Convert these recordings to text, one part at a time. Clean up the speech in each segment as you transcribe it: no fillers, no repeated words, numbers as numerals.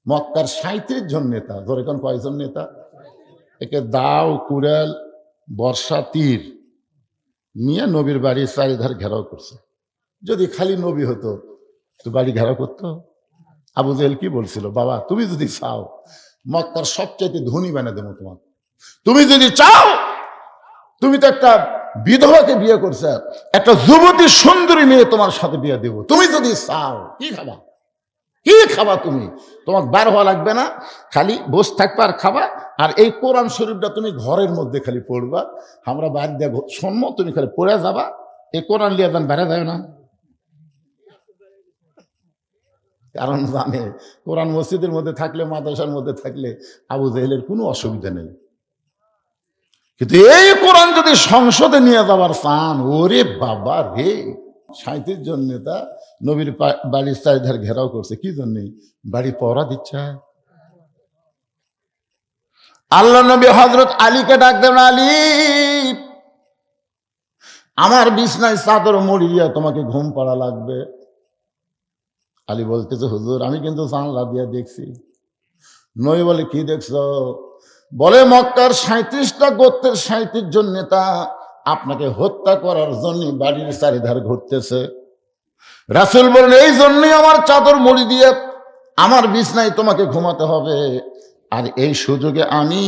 মক্কার ৩৭ জন নেতা, ধরে কোন কয়জন নেতা, একে দাও কুড়াল বর্ষা তীর নিয়ে নবীর বাড়ির চারিধার ঘেরাও করছে। যদি খালি নবী হতো তো বাড়ি ঘেরাও করতো? আবু জেহেল কি বলছিল, বাবা তুমি যদি চাও মক্কার সবচাইতে ধনী বানিয়ে দেবো তোমাকে, তুমি যদি চাও, তুমি তো একটা বিধবাকে বিয়ে করছে, একটা যুবতী সুন্দরী মেয়ে তোমার সাথে বিয়ে দেবো, তুমি যদি চাও কি খাবা, কি খাবা তুমি, তোমার বার হওয়া লাগবে না, খালি বসে থাকবা আর খাবা, আর এই কোরআন শরীফটা তুমি ঘরের মধ্যে খালি পড়বা, আমরা বাইরে দিয়ে শুনবো, তুমি খালি পড়ে যাবা, এই কোরআন লিয়ে যান বেড়া যায় না। কারণ জানে কোরআন মসজিদের মধ্যে থাকলে, মাদ্রাসার মধ্যে থাকলে আবু জেহেলের কোনো অসুবিধা নেই। কিন্তু এই কোরআন যদি সংসদে নিয়ে যাবার চান, ওরে বাবা রে, ৩৭ জন নেতা নবীর বাড়ির চারিধার ঘেরাও করছে, কি জন্যে? বাড়ি পড়া দিচ্ছে। আল্লাহ নবী হযরত আলীকে ডাক দেন, আলী আমার বিছনায় চাদর মুড়ি দিয়া তোমাকে ঘুম পাড়া লাগবে। আলী বলতেছে, হুজুর আমি কিন্তু জানলা দিয়া দেখছি। নবী বলে, কি দেখছো? বলে, মক্কার ৩৭টা গোত্রের ৩৭ জন নেতা আপনাকে হত্যা করার জন্য বাড়ির চারিধার ঘুরতেছে। রাসূল বলেন, এই জন্যই আমার চাদর মুড়ি দিয়ে আমার বিছনায় তোমাকে ঘুমাতে হবে, আর এই সুযোগে আমি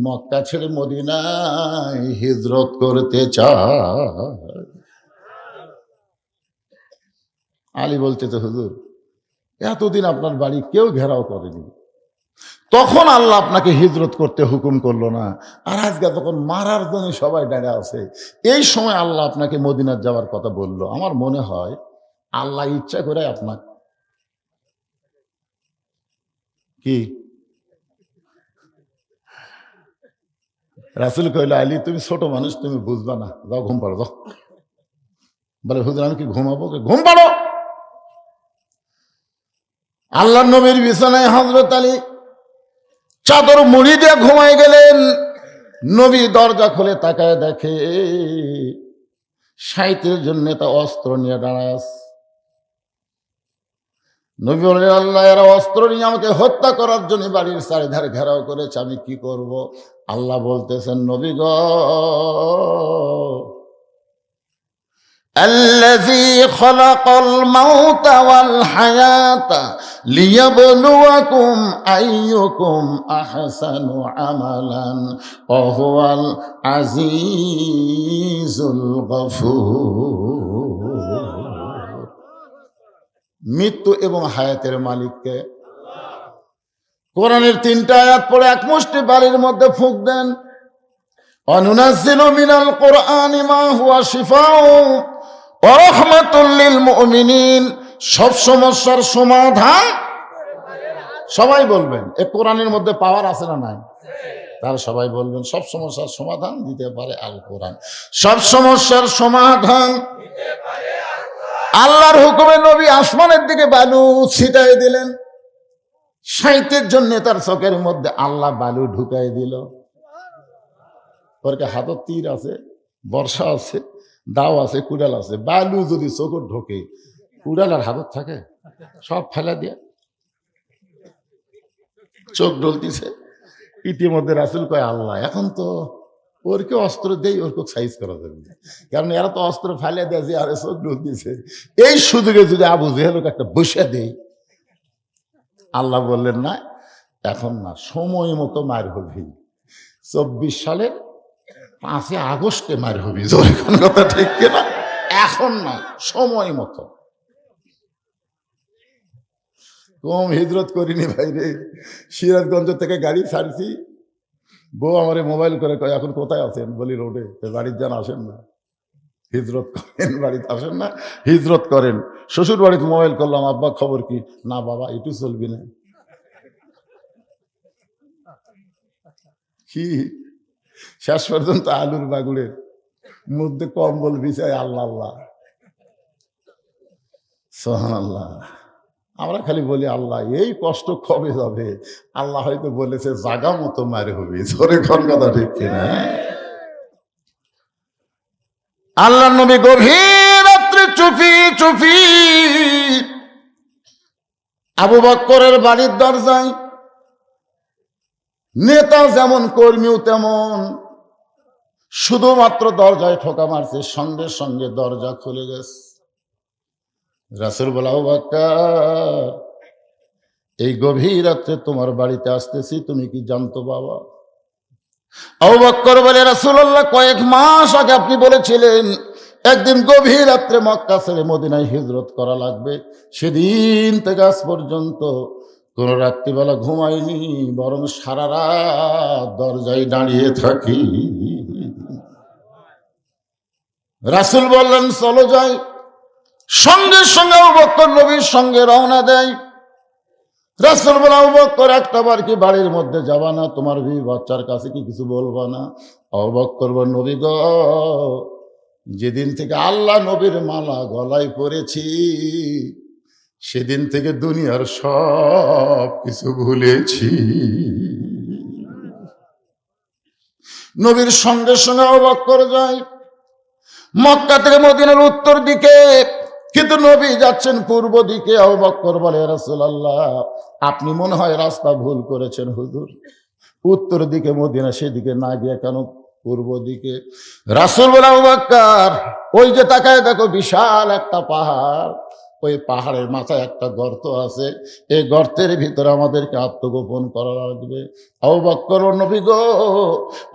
মক্কা ছেড়ে মদিনায় হিজরত করতে চাই। আলী বলতেছে, হুজুর এতদিন আপনার বাড়ি কেউ ঘেরাও করেনি, তখন আল্লাহ আপনাকে হিজরত করতে হুকুম করলো না, আর আজকে তখন মারার জন্য সবাই দাঁড়িয়ে আছে, এই সময় আল্লাহ আপনাকে মদিনার যাওয়ার কথা বললো। আমার মনে হয় আল্লাহ ইচ্ছা করে আপনার কি রাসূল কইল, আলী তুমি ছোট মানুষ, তুমি বুঝবা না, যাও ঘুম পাড়ো যাও। বলে, হুজুর আমি কি ঘুমাবো? ঘুম পাড়ো। আল্লাহ নবীর বিছানায় হযরত আলী চাদর মুড়ি দিয়ে ঘুমাই গেলেন। নবী দরজা খুলে তাকায় দেখে ৩৭ জন নেতা অস্ত্র নিয়ে দাঁড়ায় আছে। নবী বললেন, আল্লাহ এরা অস্ত্র নিয়ে আমাকে হত্যা করার জন্য বাড়ির চারিধারে ঘেরাও করেছে, আমি কি করব? আল্লাহ বলতেছেন, নবী গো, الذي خلق الموت والحياة ليبلوكم أيكم أحسن عملا وهو العزيز الغفور। মৃত্যু এবং হায়াতের মালিককে। কোরআনের ৩টা আয়াত পড়ে এক মুষ্টি বাড়ির মধ্যে ফুঁক দেন। অনুনাজ্জিলু মিনাল কোরআনি মা হুয়া শিফাউ ওয়া রাহমাতুল লিল মুমিনিন। সব সমস্যার সমাধান, সবাই বলবেন এই কোরআনের মধ্যে পাওয়ার আছে না নাই? তার সবাই বলবেন সব সমস্যার সমাধান দিতে পারে আল কোরআন। সব সমস্যার সমাধান দিতে পারে আল কোরআন। আল্লাহর হুকুমে নবী আসমানের দিকে বালু ছিটাই দিলেন। ৩৭ জন নেতার চোখের মধ্যে আল্লাহ বালু ঢুকাই দিল। ওর হাতত তীর আছে, বর্ষা আছে, দাও আছে, কুড়াল আছে, বালু যদি চোখে ঢোকে, কুড়াল আর হাতত থাকে, সব ফেলা দিয়ে চোখ ঢলতিছে। ইতিমধ্যে রাসূল কয়, আল্লাহ এখন তো ওরকে অস্ত্র দেই, ওরকে সাইজ করা যাবে, কারণ এরা তো অস্ত্র ফেলে দেয় যে আরে চোখ ঢলতিছে, এই সুযোগে যদি আবু জেহেলকে একটা বসে দেই। আল্লাহ বললেন, না এখন না, সময় মতো মার হবি, 24 সালের 5 আগস্টে মার হবি। কথা ঠিক কিনা? এখন না, সময় মতো। কম হিজরত করিনি ভাই রে, সিরাজগঞ্জ থেকে গাড়ি ছাড়ছি, বউ আমারে মোবাইল করে কয়, এখন কোথায় আছেন? বলি রোডে। বাড়ির যান, আসেন না, হিজরত করেন, বাড়িতে আসেন না, হিজরত করেন। শ্বশুর বাড়িতে মোবাইল করলাম, আব্বা খবর কি? না বাবা, একটু চলবি না। কি শেষ পর্যন্ত আলুর বাগুড়ের মধ্যে কম্বল বিছায় আল্লাহ আল্লাহ সুবহানাল্লাহ। আমরা খালি বলি, আল্লাহ এই কষ্ট কবে যাবে? আল্লাহ হয়তো বলেছে জাগা মতো মারে হবি। জোরে কোন কথা ঠিক কিনা? আল্লাহ নবী গভীর রাত্রে চুপি চুপি আবু বক্করের বাড়ির দরজায় নেতা যেমন কর্মীও তেমন, শুধুমাত্র দরজায় ঠোকা মারছে, সঙ্গে সঙ্গে দরজা খুলে গেছে। রাসূল বলে, আবু বকর, এই গভীর রাত্রে তোমার বাড়িতে আসতেছি, তুমি কি জানতো বাবা? আবু বকর বলে, রাসূলুল্লাহ, কয়েক মাস আগে আপনি বলেছিলেন একদিন গভীর রাত্রে মক্কা ছেড়ে মদিনায় হিজরত করা লাগবে। সেদিন থেকে আজ পর্যন্ত কোন রাত্রিবেলা ঘুমাইনি, বরং সারা রাত দরজায় দাঁড়িয়ে থাকি। রাসূল বললেন, চলো যাই। সঙ্গে সঙ্গে আবু বকর নবীর সঙ্গে রওনা দেয়। রাসূল বলে, আবু বকর, একটা বার কি বাড়ির মধ্যে যাবা না? তোমার বিবি বাচ্চার কাছে কি কিছু বলবা না? আবু বকর বলে, নবী গো, যেদিন থেকে আল্লাহ নবীর মালা গলায় পরেছি সেদিন থেকে দুনিয়ার সব কিছু ভুলেছি। নবীর সঙ্গে সঙ্গে আবু বকর যায়। মক্কা থেকে মদিনার উত্তর দিকে, কিন্তু নবী যাচ্ছেন পূর্ব দিকে। আবু বকর বলে, রাসূলুল্লাহ, আপনি মনে হয় রাস্তা ভুল করেছেন হুজুর, উত্তর দিকে মদিনা, সেদিকে না গিয়ে কেন পূর্ব দিকে? রাসূল বলে, আবু বকর, ওই যে তাকায় দেখো, বিশাল একটা পাহাড়, ওই পাহাড়ের মাথায় একটা গর্ত আছে, এই গর্তের ভিতরে আমাদেরকে আত্মগোপন করা লাগবে। আবু বকর, নবী গো,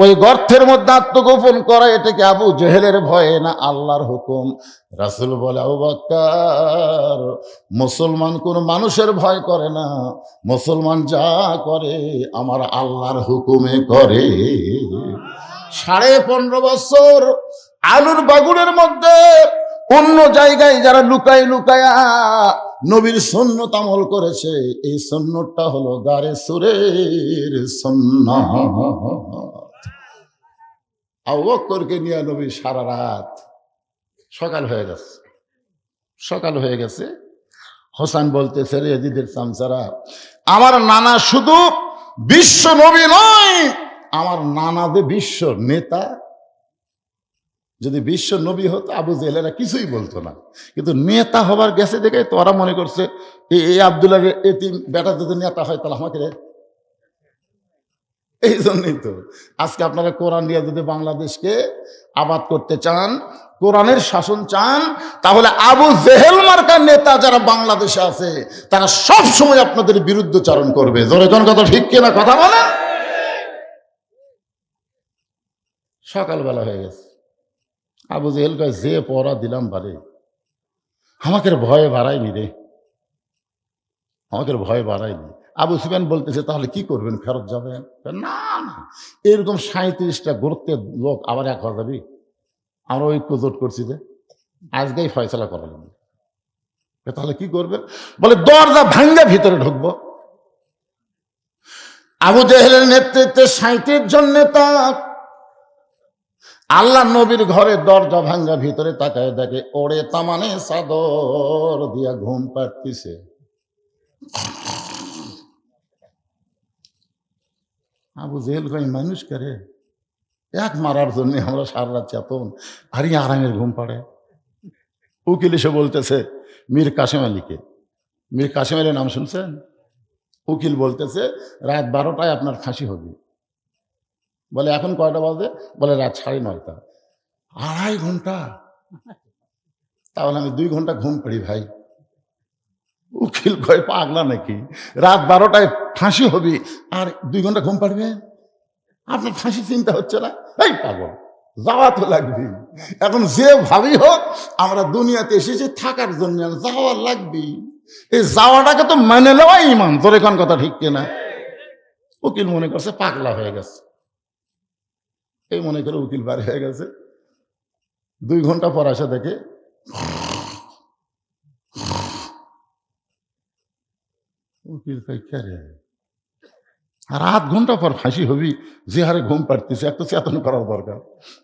ওই গর্তের মধ্যে আত্মগোপন করা, এটা কি আবু জেহেলের ভয়ে না আল্লাহর হুকুম? রাসূল বলে, আবু বকর, মুসলমান কোন মানুষের ভয় করে না, মুসলমান যা করে আমার আল্লাহর হুকুমে করে। 15.5 বছর আলুর বাগুনের মধ্যে অন্য জায়গায় যারা লুকায় লুকায়া নবীর সুন্নত আমল করেছে, এই সুন্নতটা হলো গারে সুরের সুন্নাত। আবু বকরকে নিয়ে নবী সারা রাত, সকাল হয়ে গেছে। হোসেন বলতেছে, রে এজিদের চামচারা, আমার নানা শুধু বিশ্ব নবী নয়, আমার নানা যে বিশ্ব নেতা। যদি বিশ্ব নবী হতো আবু জেহেলেরা কিছুই বলতো না, কিন্তু নেতা হবার গেছে দেখে তো ওরা মনে করছে এই আব্দুল্লাহ এতিম বেটা যদি নেতা হয় তাহলে আমাকে। এই জন্যই তো আজকে আপনারা কোরআন নিয়ে যদি বাংলাদেশকে আবাদ করতে চান, কোরআনের শাসন চান, তাহলে আবু জেহেল মার্কার নেতা যারা বাংলাদেশে আছে তারা সব সময় আপনাদের বিরুদ্ধচারণ করবে। জোরে কোন কথা ঠিক কিনা কথা বলেন? সকালবেলা হয়ে গেছে, আবু জেহেল কয়, যে পড়া দিলাম বারে, আমাকে ভয়ে বাড়ায়নি রে, আমাকে ভয় বাড়ায়নি। আবু সুফিয়ান বলতেছে, তাহলে কি করবেন, ফেরত যাবেন? না না, এরকম 37টা গোত্রের লোক আবার এক হয়ে যাবি, আমরা ঐক্য জোট করছি যে আজকেই ফয়সলা করালেন। তাহলে কি করবেন? বলে, দরজা ভাঙ্গা ভিতরে ঢুকবো। আবু জেহেলের নেতৃত্বে 37 জন নেতা আল্লাহ নবীর ঘরে দরজা ভাঙ্গা ভিতরে তাকায় দেখে ওরে তামানে চাদর দিয়া ঘুম পাড়তিছে। আবু জেহেল কই, মানুষ করে এক মারার জন্য আমরা সারা রাত চেতন, আর আরামের ঘুম পাড়ে। উকিল এসে বলতেছে মীর কাসেম আলীকে, মীর কাসেম আলীর নাম শুনছেন? উকিল বলতেছে, রাত 12টায় আপনার ফাঁসি হবে। বলে, এখন কয়টা বাজে? বলে, রাত 9:30। 2.5 ঘন্টা, তাহলে আমি 2 ঘন্টা ঘুম পাড়ি ভাই। উকিল কয়, পাগলা নাকি, রাত 12টায় ফাঁসি হবে আর 2 ঘন্টা ঘুম পাড়বে? আপনার ফাঁসি চিন্তা হচ্ছে না? এই পাগল, যাওয়া তো লাগবে। এখন যে ভাবি হোক, আমরা দুনিয়াতে এসেছি থাকার জন্য, যাওয়া লাগবে। এই যাওয়াটাকে তো মেনে নেওয়াই ইমান। তোর এখন কথা ঠিক কিনা? উকিল মনে করছে পাগলা হয়ে গেছে, এই মনে করে উকিল বাড়ি হয়ে গেছে। 2 ঘন্টা পর আসে দেখে উকিল কই, কে রে, আর 8 ঘন্টা পর ফাঁসি হবি, যে হারে ঘুম পাড়তেছে, একটু চেতন করার দরকার।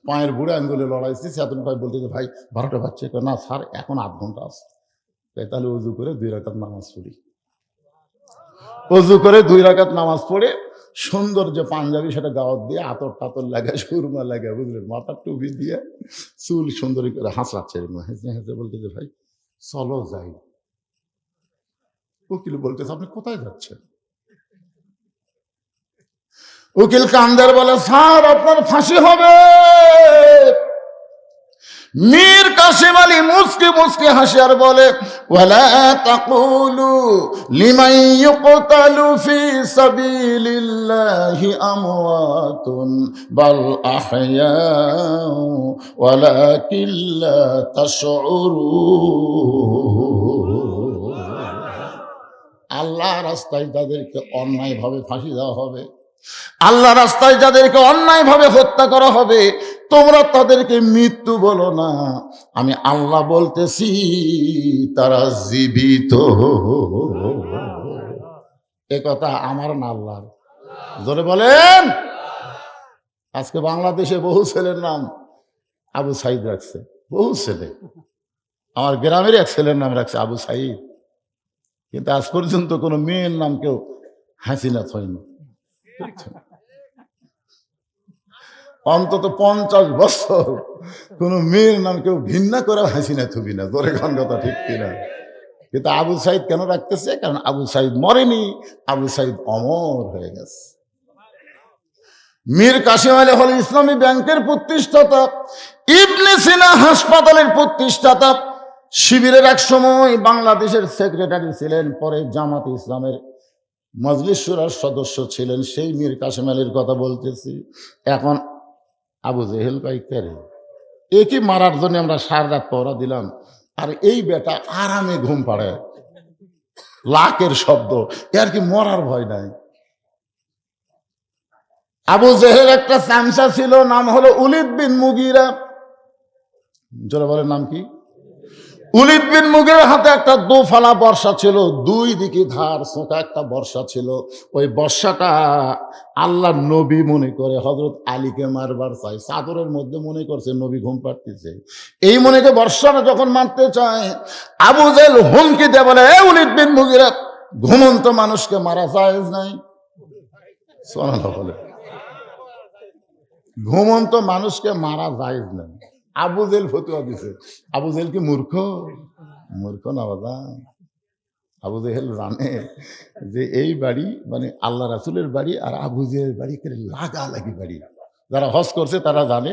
পায়ের বুড়ে আঙ্গুলে লড়াইছে, চেতন পায় বলতেছে, ভাই 12টা বাজছে। না স্যার, এখন 8 ঘন্টা আছে। তাহলে উজু করে 2 রাকাত নামাজ পড়ি। উজু করে 2 রাকাত নামাজ পড়ে সুন্দর যে পাঞ্জাবি সেটা গাওয়াত দিয়ে আতর টাতর লাগায়, সুরমা লাগায়, বুঝলেন, মাথার টুপি দিয়ে চুল সুন্দরী করে হাসরাচ্ছে, হেসে হেসে বলতেছে, ভাই চলো যাই। উকিল বলতেছে আপনি কোথায় যাচ্ছেন? উকিল কান্দের বলে স্যার আপনার ফাঁসি হবে। মীর কাসেম আলী মুস্কি মুস্কি হাসি আর বলে ওয়ালা তাকুলু লিমান ইউকতালু ফি সাবিলিল্লাহি আমওয়াতুন বাল আহয়াউ ওয়ালাকিন লা তাশউরুন। আল্লাহ রাস্তায় যাদেরকে অন্যায়ভাবে ফাঁসি দেওয়া হবে, আল্লাহ রাস্তায় যাদেরকে অন্যায়ভাবে হত্যা করা হবে, তোমরা তাদেরকে মৃত্যু বলো না, আমি আল্লাহ বলতেছি তারা জীবিত। এ কথা আমার না আল্লাহর। জোরে বলেন। আজকে বাংলাদেশে বহু ছেলের নাম আবু সাইদ রাখছে, বহু ছেলে। আমার গ্রামের এক ছেলের নাম রাখছে আবু সাইদ, কিন্তু আজ পর্যন্ত কোনো মেয়ের নাম কেউ হাসিনা হয়নি। অন্তত 50 বছর কোন মেয়ের নাম কেউ ঘৃণা করে হাসিনা থুবি না। জোরে গান কথা ঠিক কিনা? কিন্তু আবু সাইদ কেন রাখতেছে? কারণ আবু সাইদ মরেনি, আবু সাইদ অমর হয়ে গেছে। মীর কাসেম আলী হল ইসলামী ব্যাংকের প্রতিষ্ঠাতা, ইবনে সিনা হাসপাতালের প্রতিষ্ঠাতা, শিবিরের এক সময় বাংলাদেশের সেক্রেটারি ছিলেন, পরে জামাত ইসলামের মজলিস শুরার সদস্য ছিলেন। সেই মীর কাসেম আলীর কথা বলতেছি। এখন আবু জেহেল ভাই কেরে একই মারার জন্য আমরা সারা রাত পড়া দিলাম, আর এই বেটা আরামে ঘুম পাড়ে, লাকের শব্দ, এর কি মরার ভয় নাই। আবু জেহেল একটা চামচা ছিল, নাম হলো উলিদ বিন মুগিরা। জোরে বলেন নাম কি? উলিদ বিন মুগিরার হাতে একটা দোফালা বর্ষা ছিল, দুই দিকে ধার ছোটা একটা বর্ষা ছিল। ওই বর্ষাটা আল্লাহ নবী মনে করে হযরত আলীকে মারবার চাই, চাদরের মধ্যে মনে করছে নবী ঘুম পাড়তেছে, এই মনে করে বর্ষাটা যখন মারতে চায়, আবু জেহেল হুমকি দিয়ে বলে এ উলিদ বিন মুগিরা, ঘুমন্ত মানুষকে মারা জায়েজ নাই। সুবহানাল্লাহ বলে, ঘুমন্ত মানুষকে মারা জায়েজ নাই। আবু জেহেল ফতোয়া দিছে। আবু জেহেল কি মূর্খ? মূর্খ না বাবা। আবু জেহেল জানে যে এই বাড়ি মানে আল্লাহ রাসূলের বাড়ি আর আবু জেহেলের বাড়ি লাগালাগি বাড়ি। যারা হজ করছে তারা জানে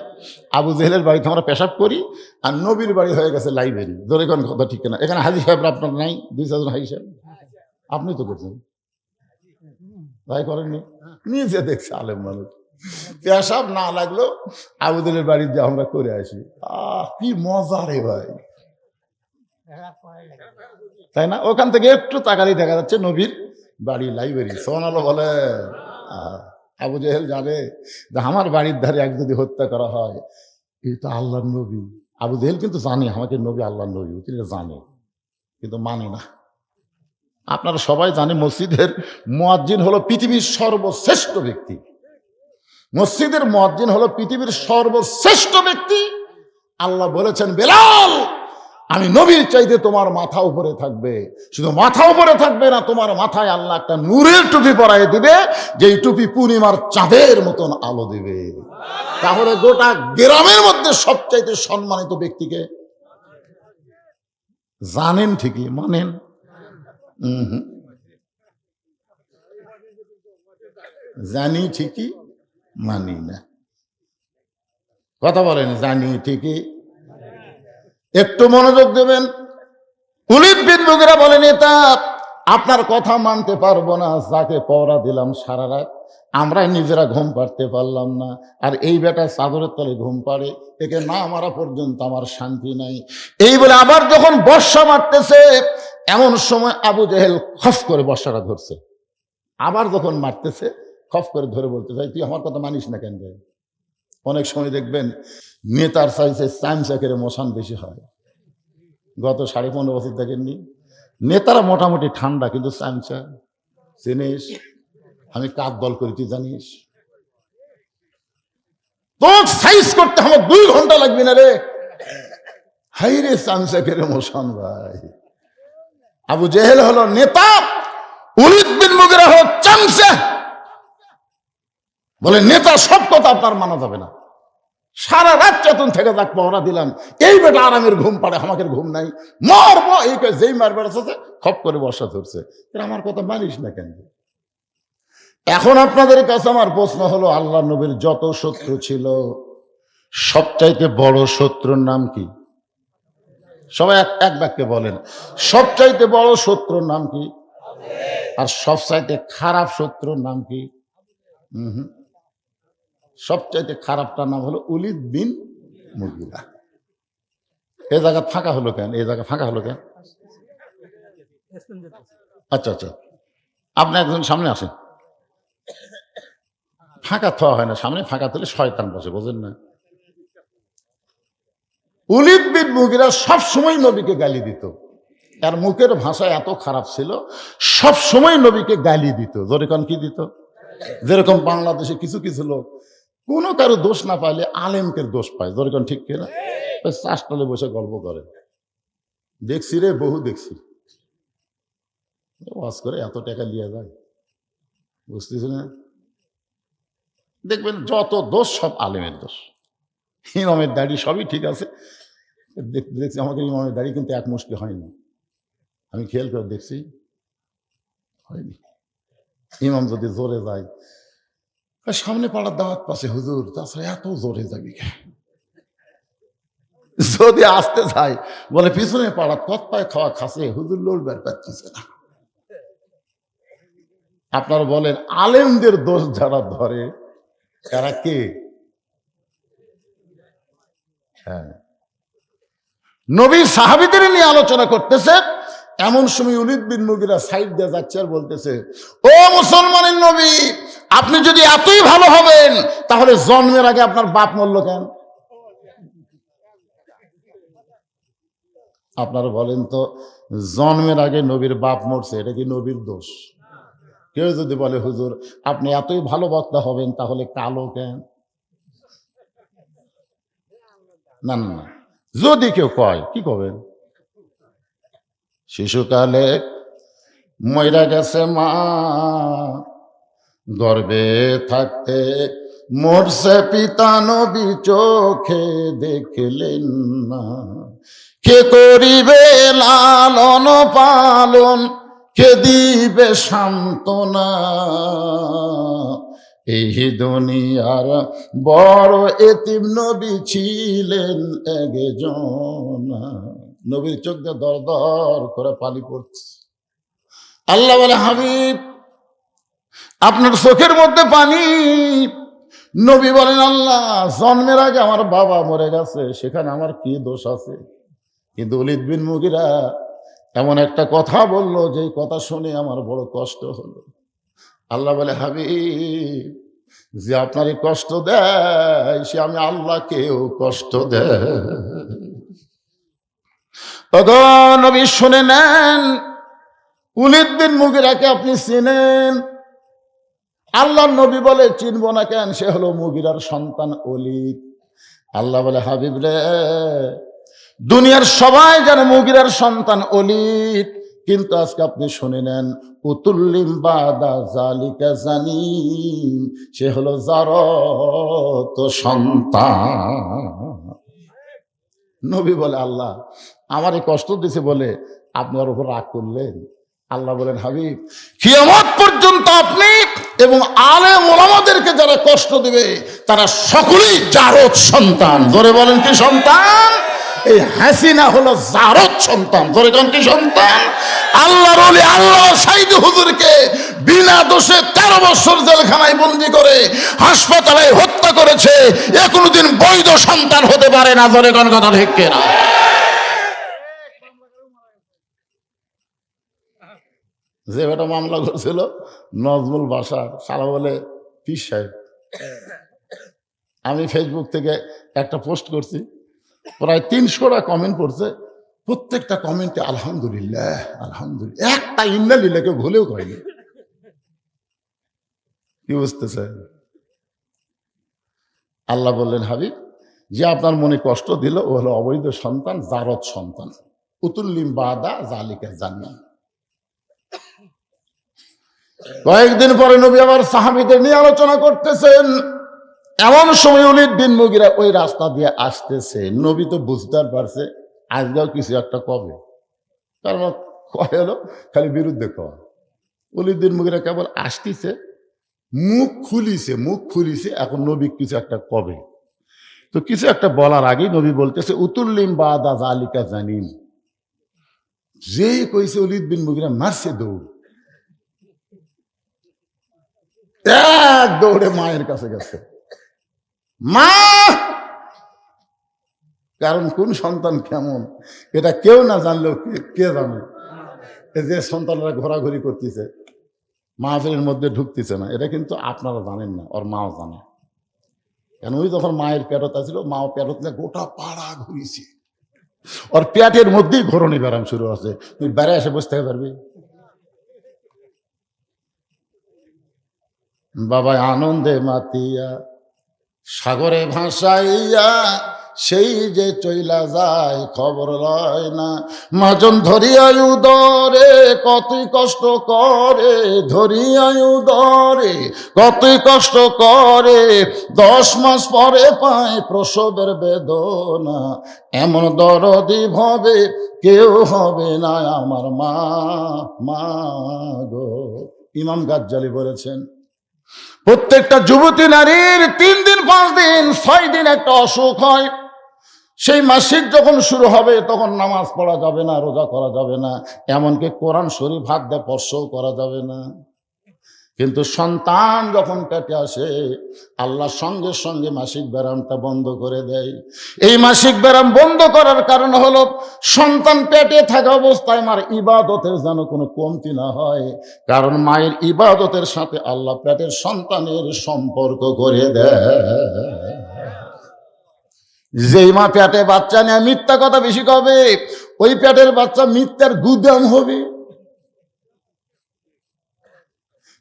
আবু জেহেলের বাড়িতে আমরা পেশাব করি, আর নবীর বাড়ি হয়ে গেছে লাইব্রেরি। ধরে কোন কথা ঠিক না? এখানে হাজি সাহেব আপনার নাই? 2-4 জন হাজি সাহেব আপনি তো করছেন, তাই করেননি? নিজে দেখছে আলেম মানুষ। পেশাব না লাগলো আবু জেহেলের বাড়ি দিয়ে আমরা করে আসি। কি মজা রে ভাই, তাই না? ওখান থেকে একটু তাকালেই দেখা যাচ্ছে নবীর বাড়ি লাইব্রেরি। সুবহানাল্লাহ বলে। আবু জেহেল জানে যে আমার বাড়ির ধারে এক যদি হত্যা করা হয়, এই তো আল্লাহর নবী। আবু জেহেল কিন্তু জানে আমাকে নবী আল্লাহর নবী, জানে কিন্তু মানে না। আপনারা সবাই জানে মসজিদের মুয়াজ্জিন হলো পৃথিবীর সর্বশ্রেষ্ঠ ব্যক্তি। মসজিদের মুয়াজ্জিন হলো পৃথিবীর সর্বশ্রেষ্ঠ ব্যক্তি। আল্লাহ বলেছেন বেলাল, আমি নবীর চাইতে তোমার মাথা উপরে থাকবে। শুধু মাথা উপরে থাকবে না, তোমার মাথায় আল্লাহ একটা নূরের টুপি পরাই দিবে, যেই টুপি পূর্ণিমার চাঁদের মতন আলো দিবে। তাহলে গোটা গ্রামের মধ্যে সবচাইতে সম্মানিত ব্যক্তিকে জানেন ঠিকই, মানেন? জানি ঠিকই, মানি না। কথা বলেন, জানি ঠিকই। একটু মনোযোগ দেবেন। উলিদ বিন মুগিরা বলেন, নেতা আপনার কথা মানতে পারবো না, যাকে পড়া দিলাম সারা রাত আমরা নিজেরা ঘুম পাড়তে পারলাম না, আর এই বেটা চাদরের তলে ঘুম পাড়ে, একে না মারা পর্যন্ত আমার শান্তি নাই। এই বলে আবার যখন বর্ষা মারতেছে, এমন সময় আবু জেহেল খফ করে বর্ষাটা ধরছে। আবার যখন মারতেছে খফ করে ধরে বলতে চাই, তুই আমার কথা মানিস না কেন? অনেক সময় দেখবেন নেতার চাইছে চামচাকের মোশান বেশি হয়। গত 15.5 বছর দেখেননি? নেতারা মোটামুটি ঠান্ডা, কিন্তু চামচা চিনিস? আমি কাক দল করি তুই জানিস? তোর সাইজ করতে আমার 2 ঘন্টা লাগবে না রে। হাই রে চামচাকের মোশান ভাই। আবু জেহেল হলো নেতা, উলিদ বিন মুগিরা হলো চামচা। বলে নেতা সব কথা আপনার মানা যাবে না। সারা রাত চেতন থেকে যাক পহরা দিলাম, এই বেটা আরামের ঘুম পাড়ে, আমাকে ঘুম নাই, মারবো। এই যেই মার বেড়াচ্ছে খপ করে বর্ষা ধরছে, আমার কথা মানিস না কেন? এখন আপনাদের কাছে আমার প্রশ্ন হলো, আল্লাহ নবীর যত শত্রু ছিল সবচাইতে বড় শত্রুর নাম কি? সবাই এক বাক্যে বলেন, সবচাইতে বড় শত্রুর নাম কি? আর সবচাইতে খারাপ শত্রুর নাম কি? সবচাইতে খারাপটার নাম হলো ওলীদ বিন মুগীরা। এই জায়গা ফাঁকা হলো কেন? এই জায়গা ফাঁকা হলো কেন? আচ্ছা আচ্ছা, আপনি একজন সামনে আসেন। ফাঁকা থওয়া হয় না, সামনে ফাঁকা তুলে শয়তান বসে, বোঝেন না? ওলীদ বিন মুগীরা সবসময় নবীকে গালি দিত। তার মুখের ভাষা এত খারাপ ছিল, সব সময় নবীকে গালি দিত। যেরকম কি দিত? যেরকম বাংলাদেশে কিছু কিছু লোক কোনো কারো দোষ না পাইলে আলেমকের দোষ পায়, যেরকম ঠিক কিনা? চাষতলে বসে গল্প করে, দেখছি রে, বহু দেখছি, ওয়াজ করে এত টাকা নিয়ে যায়, বুঝতেছি না? দেখবেন যত দোষ সব আলেমের দোষ। ইমামের দাড়ি সবই ঠিক আছে, দেখছি আমাকে ইমামের দাড়ি কিন্তু এক মুষ্টি হয়নি, আমি খেয়াল করে দেখছি হয়নি। ইমাম যদি জোরে যায়, সামনে পাড়ার দাওয়াত পাশে হুজুর, তাছাড়া এত জোরে যাবি কে? যদি আসতে যায় বলে পিছনে পাড়া কত পায় খাওয়া খাসে, হুজুর লড়বার পাচ্ছে না। আপনারা বলেন আলেমদের দোষ যারা ধরে তারা কে? হ্যাঁ, নবী সাহাবীদের নিয়ে আলোচনা করতেছে, এমন সময় ওলীদ বিন মুগীরা সাইড দিয়ে যাচ্ছে আর বলতেছে, ও মুসলমানের নবী, আপনি যদি এতই ভালো হবেন তাহলে জন্মের আগে আপনার বাপ মরল কেন? আপনারা বলেন তো, জন্মের আগে নবীর বাপ মরছে, এটা কি নবীর দোষ? কেউ যদি বলে হুজুর আপনি এতই ভালো বক্তা হবেন তাহলে কালো কেন? না না না, যদি কেউ কয় কি করবেন? শিশুকালে মইরা গেছে মা, গর্ভে থাকতে মরছে পিতা, নবী চোখে দেখলেন না। কে করিবে লালন পালন, কে দিবে সান্ত্বনা, এই দুনিয়ার বড় এতিম নবী ছিলেন একজন। নবীর চোখ দিয়ে দর দর করে পানি পড়ছে। আল্লাহ বলে, হাবিব আপনার চোখের মধ্যে পানি। নবী বলেন, আল্লাহ জন্মের আগে আমার বাবা মরে গেছে, সেখানে আমার কি দোষ আছে? কিন্তু ওলীদ বিন মুগীরা এমন একটা কথা বলল, যে কথা শুনে আমার বড় কষ্ট হলো। আল্লাহ বলে, হাবিব যে আপনারই কষ্ট দেয় সে আমি আল্লাহকেও কষ্ট দেয়। নবী শুনে নেন, ওলীদ বিন মুগীরাকে আপনি চিনেন? আল্লাহ নবী বলে, চিনব না কেন? সে হলো মুগীরার সন্তান ওলীদ। আল্লাহ বলে, হাবিব রে, দুনিয়ার সবাই জানে মুগীরার সন্তান ওলীদ, কিন্তু আজকে আপনি শুনে নেন, উতুল্লিম বাদা জালিকা জানিম, সে হলো জারত সন্তান। নবী বলে, আল্লাহ আমারই কষ্ট দিছে বলে আপনি ওর উপর রাগ করলেন? আল্লাহ বলেন, হাবিব কিয়ামত পর্যন্ত আপনি এবং আলেম ওলামাদেরকে যারা কষ্ট দিবে তারা সকলেই জারত সন্তান। ধরে বলেন কি সন্তান? এই হাসিনা হলো জারত সন্তান। ধরে কোন কি সন্তান? আল্লাহর ওলি আল্লাহ সাইদ হুজুরকে বিনা দোষে 13 বছর জেলখানায় বন্দী করে হাসপাতালে হত্যা করেছে, এ কোনোদিন বৈধ সন্তান হতে পারে না। ধরে কোন কথা ঠিক কিনা? যে বেটা মামলা করছিল নজমুল বাসার, সারা বলে পীর সাহেব। আমি ফেসবুক থেকে একটা পোস্ট করছি, প্রায় 300টা কমেন্ট পড়ছে, প্রত্যেকটা কমেন্টে আলহামদুলিল্লাহ আলহামদুলিল্লাহ, একটা ইন্নালিল্লাহ কেউ ভুলেও কয়নি। কি বুঝতেছে? আল্লাহ বললেন, হাবিব যে আপনার মনে কষ্ট দিল ও হলো অবৈধ সন্তান, জারত সন্তান। উতুল্লিম বাদা জালিকা জানিম। কয়েকদিন পরে নবী আবার সাহাবীদের নিয়ে আলোচনা করতেছেন। এমন সময় ওলীদ বিন মুগীরা ওই রাস্তা দিয়ে আসতেছে, নবী তো বুঝতে পারছে আজকেও কিছু একটা কবে, কারণ কয় হলো খালি বিরুদ্ধে কয়। ওলীদ বিন মুগীরা কেবল আসতেছে, মুখ খুলিছে, এখন নবী কিছু একটা কবে। তো কিছু একটা বলার আগেই নবী বলতেছে উতুল্লিম বাদা জালিকা জানিন। যেই কইছে ওলীদ বিন মুগীরা মারছে দৌড়, এক দৌড়ে মায়ের কাছে গেছে। মা, কারণ কোন সন্তান কেমন এটা কেউ না জানলেও কে জানে। যে সন্তানরা ঘোরাঘুরি করতেছে, মাহফিলের মধ্যে ঢুকতেছে না, এটা কিন্তু আপনারা জানেন না, ওর মাও জানে। কেন ওই যখন মায়ের পেটত ছিল, মাও পেটত গোটা পাড়া ঘুরিয়েছে, ওর পেটের মধ্যেই ঘোরণি ব্যারাম শুরু আছে। তুই বেড়ে এসে বসে থাকতে পারবি? বাবা আনন্দে মাতিয়া সাগরে ভাসাইয়া সেই যে চইলা যায় খবর লয় না। মাজন ধরিয়াই উদরে কতই কষ্ট করে, ধরিয়াই উদরে কতই কষ্ট করে, 10 মাস পরে পায় প্রসবের বেদনা। এমন দরদি ভবে কেউ হবে না আমার মা, মা গো। ইমাম গাজ্জালি বলেছেন প্রত্যেকটা যুবতী নারীর 3 দিন 5 দিন 6 দিন একটা অসুখ হয়। সেই মাসিক যখন শুরু হবে তখন নামাজ পড়া যাবে না, রোজা করা যাবে না, এমনকি কোরআন শরীফ হাত দিয়ে স্পর্শও করা যাবে না। কিন্তু সন্তান যখন পেটে আসে আল্লাহ সঙ্গে সঙ্গে মাসিক ব্যারামটা বন্ধ করে দেয়। এই মাসিক ব্যারাম বন্ধ করার কারণ হলো সন্তান পেটে থাকা অবস্থায় মার ইবাদতের যেন কোনো কমতি না হয়, কারণ মায়ের ইবাদতের সাথে আল্লাহ পেটের সন্তানের সম্পর্ক করে দেয়। যেই মা পেটে বাচ্চা নিয়ে মিথ্যা কথা বেশি কবে, ওই পেটের বাচ্চা মিথ্যার গুদাম হবে।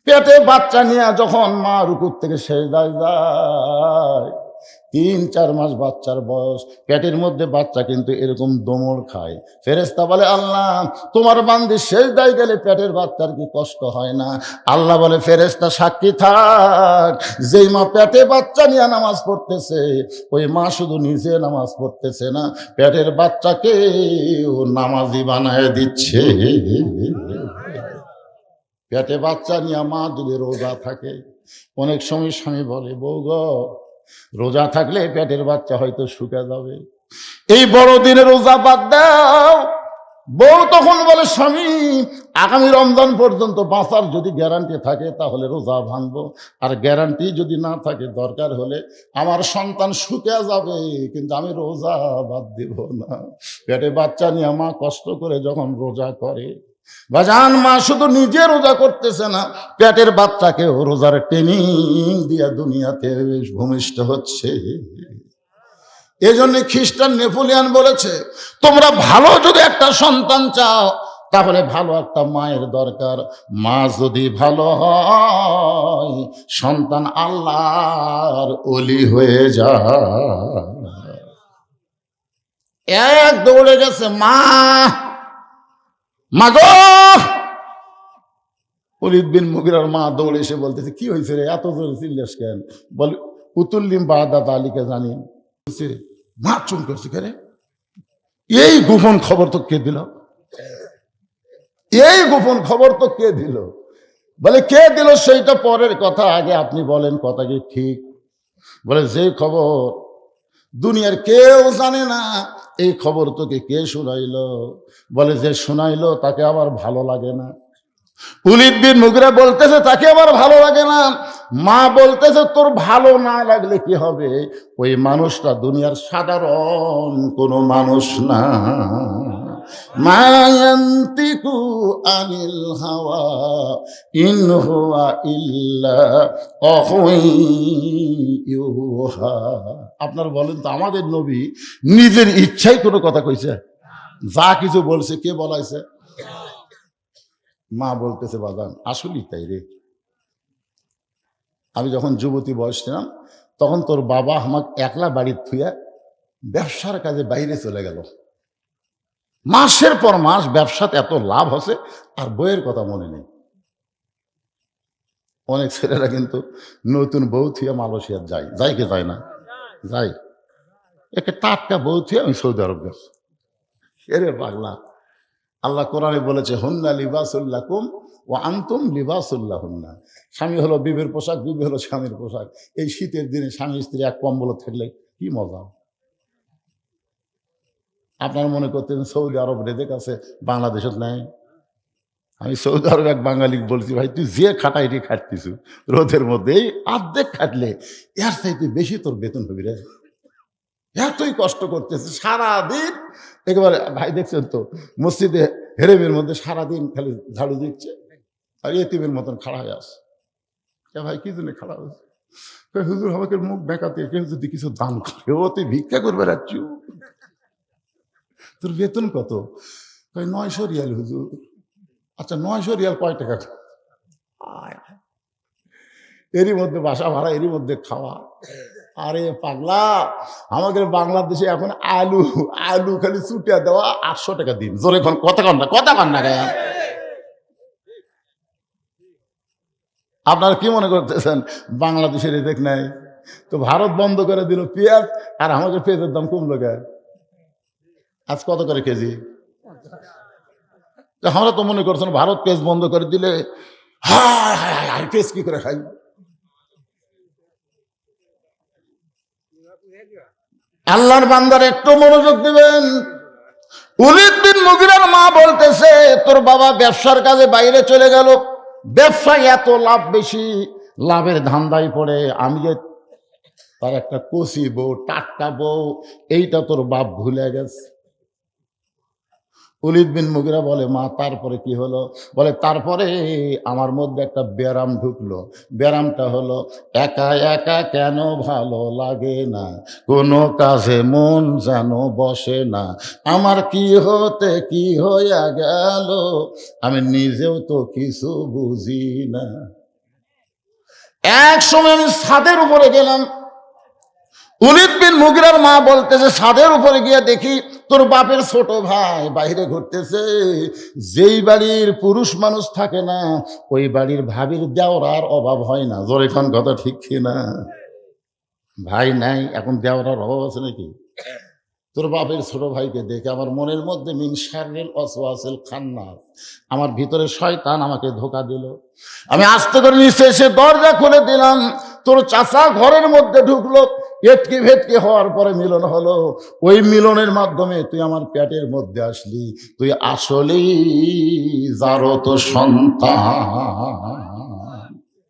পেটে বাচ্চা নিয়ে যখন মা রুকুর থেকে সেজদায় যায়, 3-4 মাস বাচ্চার বয়স, পেটের মধ্যে বাচ্চা কিন্তু এরকম দমড় খায়। ফেরেশতা বলে আল্লাহ তোমার বান্দি সেজদায় গেলে পেটের বাচ্চার কি কষ্ট হয় না? আল্লাহ বলে ফেরেশতা সাক্ষী থাক, যেই মা পেটে বাচ্চা নিয়ে নামাজ পড়তেছে ওই মা শুধু নিজে নামাজ পড়তেছে না, পেটের বাচ্চাকে নামাজি বানায় দিচ্ছে। পেটে বাচ্চা নিয়ে মা যদি রোজা থাকে, অনেক সময় স্বামী বলে বউ গো রোজা থাকলে পেটের বাচ্চা হয়তো শুকে যাবে, এই বড়দিনে রোজা বাদ দাও। বউ তখন বলে স্বামী আগামী রমজান পর্যন্ত বাঁচার যদি গ্যারান্টি থাকে তাহলে রোজা ভাঙবো, আর গ্যারান্টি যদি না থাকে দরকার হলে আমার সন্তান শুকে যাবে কিন্তু আমি রোজা বাদ দিব না। পেটে বাচ্চা নিয়ে মা কষ্ট করে যখন রোজা করে, বাজান মা শুধু নিজে রোজা করতেছে না, পেটের বাচ্চাকেও রোজার ট্রেনিং দিয়া দুনিয়াতে ভূমিষ্ঠ হচ্ছে। এজন্য খ্রিস্টান নেপোলিয়ান বলেছে তোমরা ভালো যদি একটা সন্তান চাও তাহলে ভালো একটা মায়ের দরকার। মা যদি ভালো হয় সন্তান আল্লাহর ওলি হয়ে যায়। এক দৌড়ে গেছে মা, মা গো। ওলীদ বিন মুগীরার মা দৌড়ে এসে বলতেছে কি হয়েছে রে, এত জোরে চিল্লাস কেন? বলে উতুল্লিম বাদা তালিকা জানি। মা চুম করছে কেন? এই গোপন খবর তো কে দিল? এই গোপন খবর তো কে দিল? বলে কে দিল সেইটা পরের কথা, আগে আপনি বলেন কথা কি ঠিক? বলে যে খবর দুনিয়ার কেউ জানে না এই খবর তোকে কে শোনাইলো? বলে যে শোনাইলো তাকে আবার ভালো লাগে না। ওলীদ বিন মুগীরা বলতেছে তাকে আবার ভালো লাগে না। মা বলতেছে তোর ভালো না লাগলে কি হবে, ওই মানুষটা দুনিয়ার সাধারণ কোনো মানুষ না। মা ইয়ান্তিকু আনিল হাওয়া ইন হুয়া ইল্লা ওয়াহয়ুহা। আপনারা বলেন তো আমাদের নবী নিজের ইচ্ছায় কোনো কথা কইছে? যা কিছু বলছে কে বলাইছে? মা বলতেছে বাজান আসলেই তাই রে, আমি যখন যুবতী বয়স ছিলাম তখন তোর বাবা আমাকে একলা বাড়ির থুয়া ব্যবসার কাজে বাইরে চলে গেল। মাসের পর মাস ব্যবসাতে এত লাভ হচ্ছে আর বইয়ের কথা মনে নেই। অনেক ছেলেরা কিন্তু নতুন বউ থুয়ে মালয়েশিয়া যায়, যায় কি যায় না? যায়। একে টাটকা বউ থুয়ে আমি সৌদি আরব গেছি। এরে পাগলা, আল্লাহ কোরআনে বলেছে হুন্না লিবাসুল্লাকুম ও আনতুম লিবাসুল্লাহ হুন্না। স্বামী হলো বিবির পোশাক, বিবি হলো স্বামীর পোশাক। এই শীতের দিনে স্বামী স্ত্রী এক কম্বল থাকলে কি মজা। আপনার মনে করতেন সৌদি আরব রেজেক আছে, বাংলাদেশত নাই। আমি সৌদি আরব এক বাঙালি বলছি, ভাই তুই যে খাটাইটি খাটতিস রোদের মধ্যে, এই অর্ধেক খাটলে এর চাইতে বেশি তোর বেতন হবে রে। এতই কষ্ট করতেছে সারাদিন। একেবারে ভাই দেখছেন তো মসজিদে হেরেমের মধ্যে সারাদিন খালি ঝাড়ু দিচ্ছে আর এতিমের মতন খাড়া হয়ে আসে। ভাই কি জন্য খাড়া হয়েছে? হুজুর আমাকে মুখ বেঁকাতে কেউ যদি কিছু দান করে, ও তুই ভিক্ষা করবে রাখছি, তোর বেতন কত? 900 রিয়াল হুজুর। আচ্ছা 900 রিয়াল কয় টাকা? এরই মধ্যে বাসা ভাড়া, এরই মধ্যে খাওয়া। আরে পাগলা, আমাদের বাংলাদেশে এখন আলু আলু খালি ছুটিয়া দেওয়া 800 টাকা দিন। জোরে এখন কথা কন না গায়া। আপনারা কি মনে করতেছেন বাংলাদেশের রেজেক নাই? তো ভারত বন্ধ করে দিল পেঁয়াজ, আর আমাদের পেঁয়াজের দাম কমলো গে। আজ কত করে কেজি? আমরা তো মনে করছেন ভারত পেঁয়াজ বন্ধ করে দিলে হায় হায় হায় পেঁয়াজ কি করে খাই। আল্লাহর বান্দার একটু মনোযোগ দিবেন। ওলীদ বিন মুগীরার মা বলতেছে তোর বাবা ব্যবসার কাজে বাইরে চলে গেল, ব্যবসায় এত লাভ বেশি, লাভের ধান্দায় পড়ে আমি যে তার একটা কচি বউ, টাটকা বউ, এইটা তোর বাপ ভুলে গেছে। ওলীদ বিন মুগীরা বলে মা তারপরে কি হলো? বলে তারপরে আমার মধ্যে একটা ব্যারাম ঢুকলো। ব্যারামটা হলো একা একা কেন ভালো লাগে না, কোনো কাজে মন যেন বসে না, আমার কি হতে কি হইয়া গেল আমি নিজেও তো কিছু বুঝি না। এক সময় আমি ছাদের উপরে গেলাম, ওলীদ বিন মুগীরার মা বলতেছে ছাদের উপরে গিয়ে দেখি তোর বাপের ছোট ভাই বাইরে ঘুরতেছে। যেই বাড়ির পুরুষ মানুষ থাকে না ওই বাড়ির ভাবির দেওরার অভাব হয় না। জোরে খান কথা ঠিক কিনা? ভাই নাই এখন দেওরার অভাব আছে নাকি? তোর বাপের ছোট ভাইকে দেখে আমার মনের মধ্যে মিন শাররিল ওয়াসওয়াসিল খান্নাস, আমার ভিতরে শয়তান আমাকে ধোকা দিল। আমি আস্তে করে নিচে এসে দরজা খুলে দিলাম, তোর চাচা ঘরের মধ্যে ঢুকলো। এটকে ভেটকে হওয়ার পরে মিলন হলো। ওই মিলনের মাধ্যমে তুই আমার পেটের মধ্যে আসলি, তুই আসলেই যারো তো সন্তান।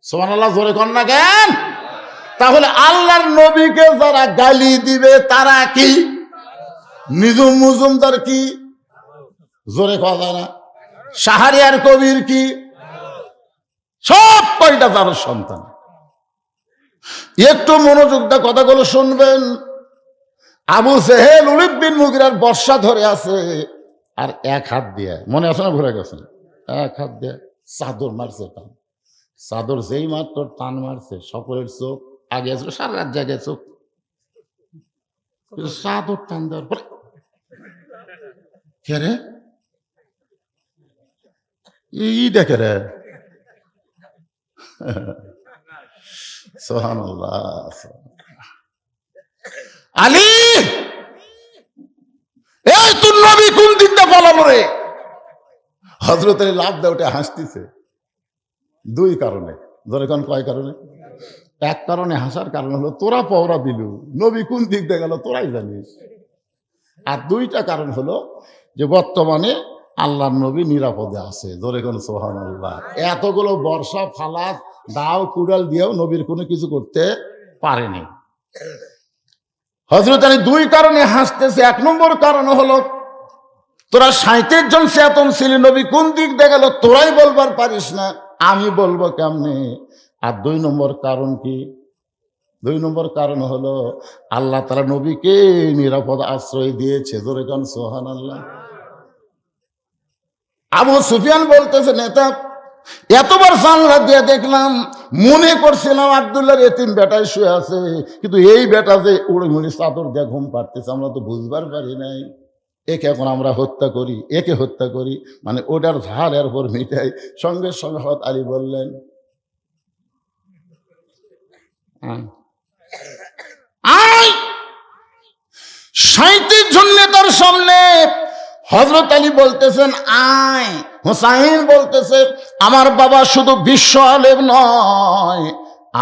সুবহানাল্লাহ, জোরে কর না কেন? তাহলে আল্লাহর নবীকে যারা গালি দিবে তারা কি নিজুম মজুমদার কি? জোরে কথা না? শাহরিয়ার কবির কি? সব কয়টা তার সন্তান। একটু মনোযোগ দিয়ে কথাগুলো শুনবেন। আবু জেহেল ওলীদ বিন মুগীরার বর্ষা ধরে আছে, আর এক হাত দিয়ে, মনে আছে না ভরে গেছেন, এক হাত দিয়ে চাদর মারছে টান। চাদর যেই মাত্র টান মারছে সকলের চোখ আগে আসলো, সারা রাত জাগে চোখ, চাদর টান দেওয়ার পরে কে রে ই দেখে রে। সুবহানাল্লাহ। আলী এ তোর নবী কোন দিকটা পালালো রে? হযরত আলী লাভ দেয় ওটা হাসতেছে দুই কারণে। ধরে কোন কয় কারণে? এক কারণে হাসার কারণ হলো তোরা পওরা দিলু, নবী কোন দিক দিয়ে গেল তোরাই জানিস। আর দুইটা কারণ হলো যে বর্তমানে আল্লাহর নবী নিরাপদে আছে। ধরে কোন সুবহানাল্লাহ। এতগুলো বর্ষা ফালাত দাও কুড়াল দিয়েও নবীর কোনো কিছু করতে পারেনি। হযরত আলী দুই কারণে হাসতেছে। এক নম্বর কারণ হলো তোরা 37 জন চেতন ছিলি, নবী কোন দিক দিয়ে গেল তোরাই বলবার পারিস না, আমি বলবো কেমনে? আর দুই নম্বর কারণ কি? দুই নম্বর কারণ হলো আল্লাহ তাআলা নবীকে নিরাপদ আশ্রয় দিয়েছে। জোরে কান সুবহানাল্লাহ। আবু সুফিয়ান বলতেছে নেতা এতবার জানলা দিয়ে দেখলাম, মনে করছিলাম আব্দুল্লাহর এতিম বেটায় শুয়ে আছে, কিন্তু এই বেটা যে উড়ে মুড়ি চাদর দিয়ে ঘুম পাড়তেছে আমরা তো বুঝবার পারি নাই। একে এখন আমরা হত্যা করি, একে হত্যা করি, মানে ওটার ঝাল এর উপর মিটাই। সঙ্গে সঙ্গে হযরত আলী বললেন আয় 37 জন নেতার সামনে হযরত আলী বলতেছেন আয়, হুসাইন বলতেছে আমার বাবা শুধু বিশ্ব আলেম নয়,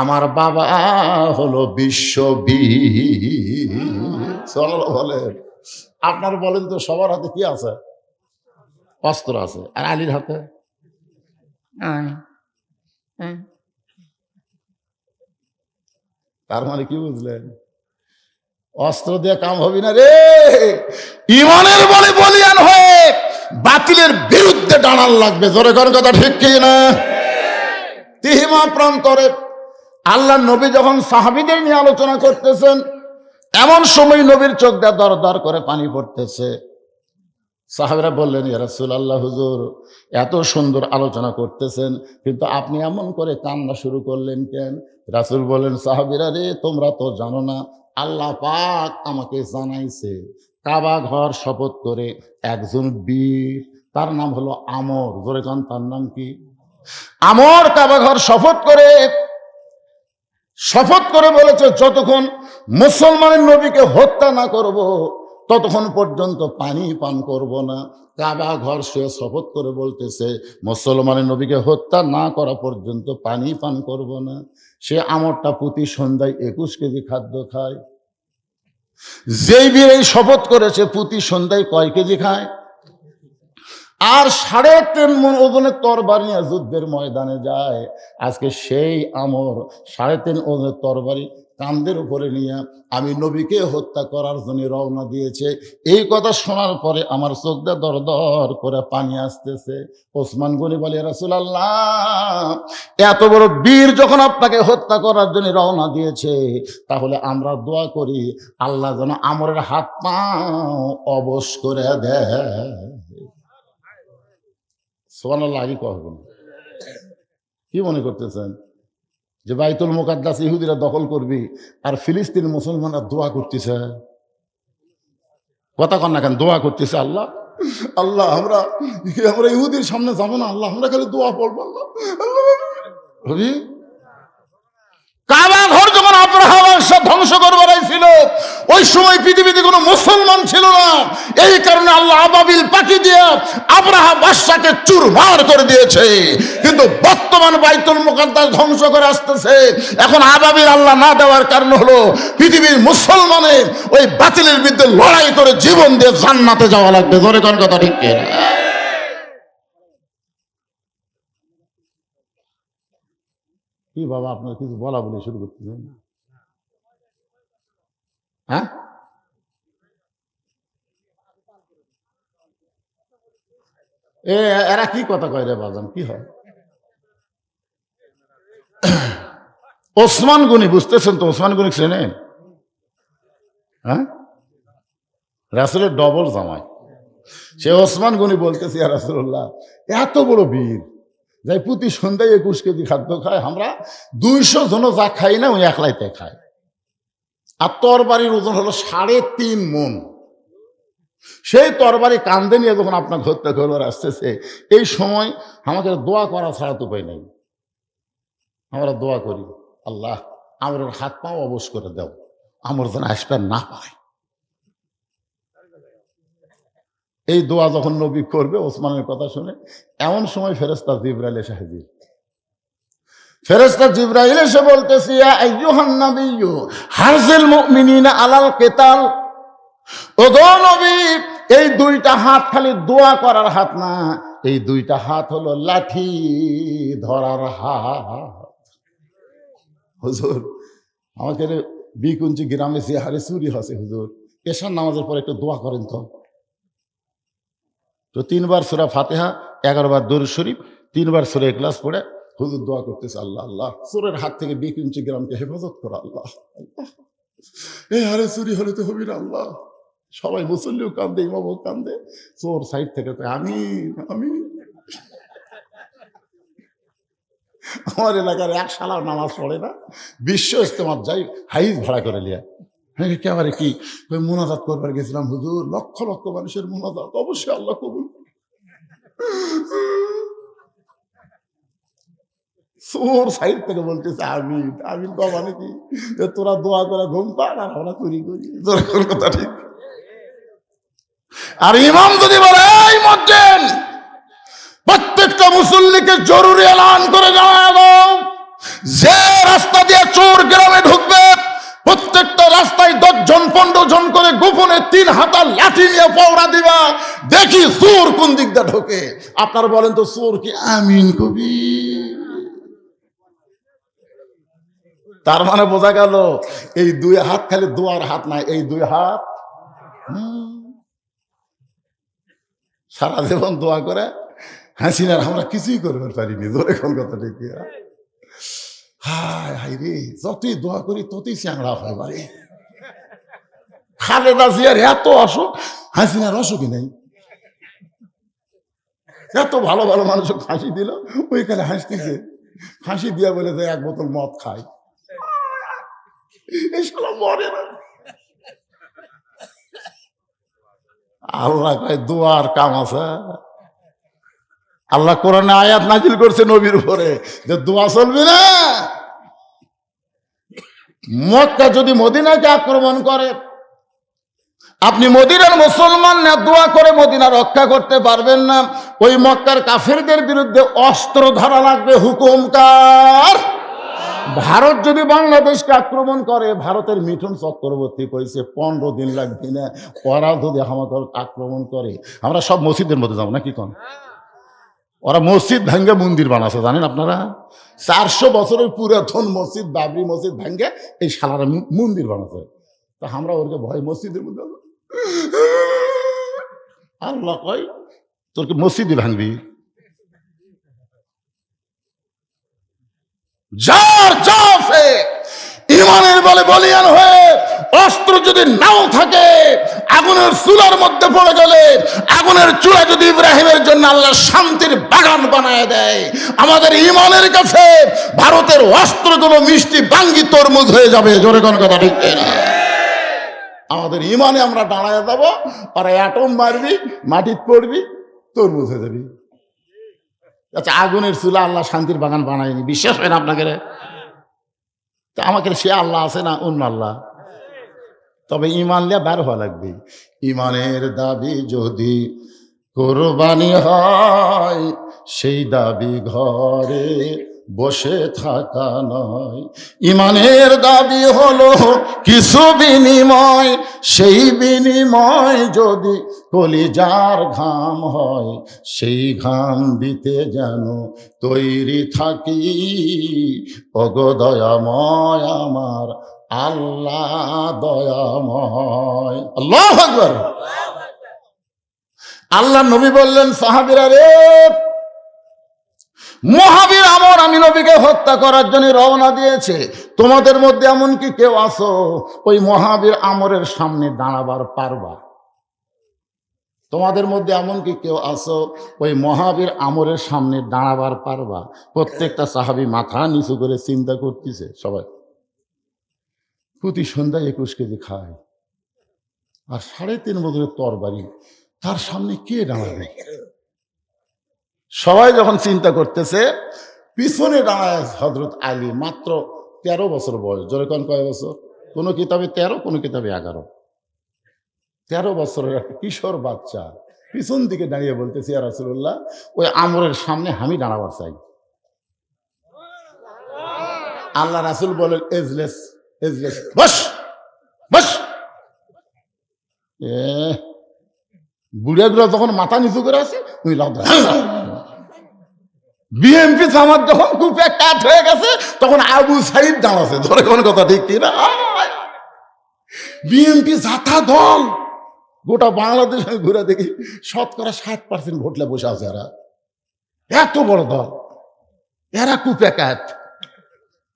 আমার বাবা হলো বিশ্ববীর। সাল্লাল্লাহু আলাইহি। আপনার বলেন তো সবার হাতে কি আছে? অস্ত্র আছে, আর আলীর হাতে তার মানে কি বুঝলেন? অস্ত্র দিয়ে কাম হবি না রে, ইমানের বলে বলিয়ান হয়ে বাতিলের বিরুদ্ধে দাঁড়ান লাগবে। জোরে কোন কথা ঠিক কি না? তিহিমা প্রান্তরে আল্লাহ নবী যখন সাহাবীদের নিয়ে আলোচনা করতেছেন, এমন সময় নবীর চোখ দিয়ে দর দর করে পানি পড়তেছে। সাহাবীরা বললেন ইয়া রাসূলুল্লাহ, হুজুর এত সুন্দর আলোচনা করতেছেন, কিন্তু আপনি এমন করে কান্না শুরু করলেন কেন? রাসূল বলেন সাহাবীরা রে, তোমরা তো জানো না, আল্লাহ পাক আমাকে জানাইছে কাবা ঘর শপথ করে একজন বীর, তার নাম হলো আমর। জোরে কান, তার নাম কি? আমর কাবা ঘর শপথ করে বলেছে যতক্ষণ মুসলমানের নবীকে হত্যা না করব ততক্ষণ পর্যন্ত পানি পান করব না। কাবা ঘর সে শপথ করে বলতেছে মুসলমানের নবীকে হত্যা না করা পর্যন্ত পানি পান করব না। সে আমরটা প্রতি সন্ধ্যায় 21 কেজি খাদ্য খায়। যেই বীর এই শপথ করেছে প্রতি সন্ধ্যায় কয় কেজি খায়? আর 3.5 মণ ওজনের তরবারি নিয়ে যুদ্ধের ময়দানে যায়। আজকে সেই আমর 3.5 ওজনের তরবারি কাঁধের উপরে নিয়ে আমি নবীকে হত্যা করার জন্য রওনা দিয়েছে। এই কথা শোনার পরে আমার চোখ দিয়ে দর দর করে পানি আসতেছে। ওসমান গনি বলে রাসূলুল্লাহ, এত বড় বীর যখন আপনাকে হত্যা করার জন্য রওনা দিয়েছে, তাহলে আমরা দোয়া করি আল্লাহ যেন আমরের হাত পা অবশ করে দেয়। সুবহানাল্লাহ। আগে কখন কি মনে করতেছেন যে বাইতুল মুকাদ্দাস ইহুদিরা দখল করবি আর ফিলিস্তিন মুসলমানরা দোয়া করতেছে? কথা কন না কেন? দোয়া করতেছে আল্লাহ আল্লাহ আমরা ইহুদির সামনে যাবো না, আল্লাহ আমরা খালি দোয়া পড়বো। আল্লাহ আল্লাহ। কাবা ঘর যখন আব্রাহা বাদশা ধ্বংস করবার ছিল, ওই সময় পৃথিবীতে কোনো মুসলমান ছিল না। এই কারণে আল্লাহ আবাবিল পাখি দিয়ে আব্রাহা বাদশাকে চুরমার করে দিয়েছে। কিন্তু বর্তমান বাইতুল মুকাদ্দাস ধ্বংস করে আসতেছে। এখন আবাবিল আল্লাহ না দেওয়ার কারণ হলো পৃথিবীর মুসলমানের ওই বাতিলের বিরুদ্ধে লড়াই করে জীবন দিয়ে জান্নাতে যাওয়া লাগবে। জোরে কোন কথা ঠিক কিনা? কি বাবা আপনার কিছু বলা বলে শুরু করতেছেন? হ্যাঁ, এরা কি কথা কয় রে বাজান? কি হয়? ওসমান গনি, বুঝতেছেন তো? ওসমান গনি চেনেন? হ্যাঁ, রাসূলের ডবল জামাই সে ওসমান গনি বলতেছে ইয়া রাসূলুল্লাহ, এত বড় বীর যাই প্রতি সন্ধ্যায় 21 কেজি খাদ্য খায়, আমরা 200 জন যা খাই না ওই একলাইতে খায়। আর তরবারির ওজন হলো 3.5 মণ। সেই তরবারি কান্দে নিয়ে যখন আপনার হত্যা করবার আসতেছে, এই সময় আমাদের দোয়া করা ছাড়া তো উপায় নেই। আমরা দোয়া করি আল্লাহ আমার হাত পাও অবশ করে দাও, আমার যেন আসবে না পায়। এই দোয়া যখন নবী করবে ওসমানের কথা শুনে, এমন সময় ফেরেশতা জিবরাইল এসে হাজির। ফেরেশতা জিবরাইল এসে বলতেছে ইয়া আইয়ুহান নাবিয়্যু হারজিল মুমিনিনা আলাল কিতাল। ওগো নবী, এই 2টা হাত খালি দোয়া করার হাত না, এই 2টা হাত হলো লাঠি ধরার হাত। হুজুর আমাকে বিকুঞ্চি গ্রামে যে হারে চুরি হচ্ছে, হুজুর এশার নামাজের পরে একটু দোয়া করেন তো। 3 বার সূরা ফাতিহা, 11 বার দরুদ শরীফ, 3 বার সূরা ইখলাস পড়ে হুজুর দোয়া করতেছে আল্লাহ আল্লাহ চোরের হাত থেকে বিকুঞ্চি গ্রামকে হেফাজত করা। আল্লাহ আল্লাহ, এই হারে চুরি হলে তো হবি না আল্লাহ। সবাই মুসল্লিও কান্দে, ইমামও কান্দে, চোর সাইড থেকে আমি আমার এলাকার এক শালার নামাজ পড়ে না, বিশ্ব ইজতেমাত যাই হাইজ ভাড়া করে লিয়া। হ্যাঁ একেবারে কি মোনাজাত করবার গেছিলাম হুজুর, লক্ষ লক্ষ মানুষের মোনাজাত, অবশ্যই আল্লাহ কবুল। চোর সাইড থেকে বলতেছে আমিন আমিন বাবা নাকি তোরা দোয়া করে ঘুম পান আর আমরা চুরি করি, তোর কথা ঠিক। আর ইমাম যদি বলে এই মসজিদ প্রত্যেকটা মুসল্লিকে জরুরি এলান করে জানায় দাও, যে রাস্তা দিয়ে চোর গ্রামে ঢুকবে প্রত্যেকটা রাস্তায় 10 জন 15 জন করে গোপনে 3 হাতা লাঠি নিয়ে পৌঁড়া দিবা, দেখি চোর কোন দিক দিয়ে ঢোকে। আপনারা বলেন তো চোর কি আমিন কবি? তার মানে বোঝা গেল এই 2 হাত খালি দোয়ার হাত নাই, এই 2 হাত সারা জীবন দোয়া করে হাসিনার আমরা কিছুই করতে পারিনি। ধরে কোন কথা ঠিক? হায় হায় রে, যতই দোয়া করি ততই চ্যাংড়া হয় বাড়ি। খালেদা জিয়ার এত অসুখ, হাসিনার অসুখই নেই। এত ভালো ভালো মানুষ ফাঁসি দিল, ওইখানে হাসতেছে, ফাঁসি দিয়া বলে যে 1 বোতল মদ খায়, এসব মরে না। আল্লাহ কয় দোয়ার কাম আছে। আল্লাহ কোরআনে আয়াত নাজিল করছে নবীর উপরে যে দোয়া চলবে না। মক্কা যদি মদিনাকে আক্রমণ করে, আপনি মদিনার মুসলমান না দোয়া করে মদিনা রক্ষা করতে পারবেন না। ওই মক্কার কাফেরদের বিরুদ্ধে অস্ত্র ধরা লাগবে। হুকুম কার? ভারত যদি বাংলাদেশকে আক্রমণ করে, ভারতের মিঠুন চক্রবর্তী কইছে 15 দিন লাগবে না, ওরা যদি আমাদের আক্রমণ করে আমরা সব মসজিদের মধ্যে যাবো না, কি কোন? ওরা মসজিদ ভাঙ্গে মন্দির বানাচ্ছে, জানেন আপনারা? 400 বছরের পুরাতন মসজিদ, বাবরি মসজিদ ভাঙ্গে এই শালারা মন্দির বানাচ্ছে। তা আমরা ওরকে ভয় মসজিদের মধ্যে, আল্লাহ কয় তোরকে মসজিদই ভাঙবি। যার জাফে ইমানের বলে বলিয়ান হয়ে অস্ত্র যদি নাও থাকে, আগুনের চুলার মধ্যে পড়ে গেলে আগুনের চুলা যদি ইব্রাহিমের জন্য আল্লাহ শান্তির বাগান বানায় দেয়, আমাদের ইমানের কাছে ভারতের অস্ত্রগুলো মিষ্টি বাঙ্গি তরমুজ হয়ে যাবে। জোরে কোন কথা ঠিক না? আমাদের ইমানে আমরা দাঁড়ায় যাবো, আর অ্যাটম মারবি, মাটির পড়বি, তরমুজ হয়ে যাবি। আচ্ছা, আগুনের চুলা আল্লাহ শান্তির বাগান বানায়নি, বিশ্বাস হয় না আপনাকে? তা আমাকে সে আল্লাহ আছে না অন্য আল্লাহ? তবে ইমান লিয়া বের হওয়া লাগবে। ইমানের দাবি যদি কোরবানি হয়, সেই দাবি ঘরে বসে থাকা নয়। ইমানের দাবি হলো কিছু বিনিময়, সেই বিনিময় যদি কলিজার ঘাম হয়, সেই ঘাম দিতে যেন তৈরি থাকি। ওগো দয়াময় আমার আল্লাহ দয়াময়। আল্লাহু আকবার। আল্লাহ নবী বললেন সাহাবীরা রে, মহাবীর আমর আমি নবীকে হত্যা করার জন্য রওনা দিয়েছে, তোমাদের মধ্যে এমন কি কেউ আছো ওই মহাবীর আমরের সামনে দাঁড়াবার পারবা? তোমাদের মধ্যে এমন কি কেউ আছো ওই মহাবীর আমরের সামনে দাঁড়াবার পারবা? প্রত্যেকটা সাহাবী মাথা নিচু করে চিন্তা করতেছে। সবাই প্রতি সন্ধ্যায় 21 কেজি খায়, আর 3.5 বছরের তরবারি, তার সামনে কে দাঁড়াবে? সবাই যখন চিন্তা করতেছে, পিছনে দাঁড়ায় হযরত আলী, মাত্র 13 বছর বয়স। জোরে কোন কয় বছর? কোন কিতাবে 13, কোন কিতাবে 11। 13 বছরের একটা কিশোর বাচ্চা পিছন দিকে দাঁড়িয়ে বলতেছে, ইয়া রাসূলুল্লাহ, ওই আমরের সামনে আমি দাঁড়াবার চাই। আল্লাহ রাসূল বলেন, এজলেস এজলেস, বস বস। বুড়াগুলো যখন মাথা নিচু করে আছে, তুই বিএনপি জামাত যখন কুপে কাট হয়ে গেছে, তখন আবু সাইদ দাঁড়াচ্ছে। ধরে কোন কথা ঠিক কিনা? বিএনপি জাতা দল, গোটা বাংলাদেশ আমি ঘুরে দেখি 60% ভোটলে বসে আছে। এরা এত বড় দল, এরা কুপে কাট।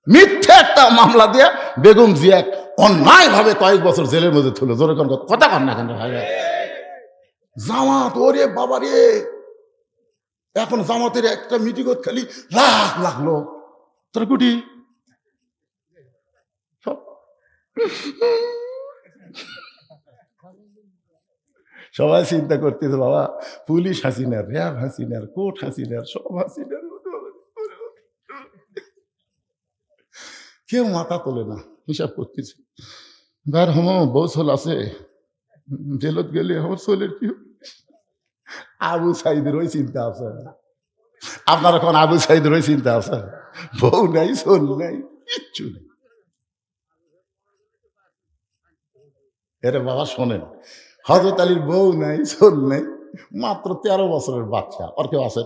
মিথ্যে একটা মামলা দিয়ে বেগম জিয়া অন্যায় ভাবে কয়েক বছর জেলের মধ্যে তুলে। জোরে কোন কথা কন না কেন ভাই? জামাত, ওরে বাবা রে, এখন জামাতের একটা মিটিং খালি লাখ লাখ লোক। তোর কুটি সবাই চিন্তা করতেছে, বাবা পুলিশ হাসিনার, র্যাব হাসিনার, কোর্ট হাসিনার, সব হাসিনার। কেউ মাথা তোলে না, হিসাব করতেছে ভার হম বউ সোল আছে, জেলত গেলে আমার সোলের কি হবে? আবু সাইদের ওই চিন্তা আছে। আপনার এখন আবু সাইদের ওই চিন্তা আছে, বউ নাই সোল নাই কিচ্ছু নেই। এরে বাবা শোনেন, হযরত আলীর বউ নাই সোল নাই, মাত্র 13 বছরের বাচ্চা, ওর কেউ আছে?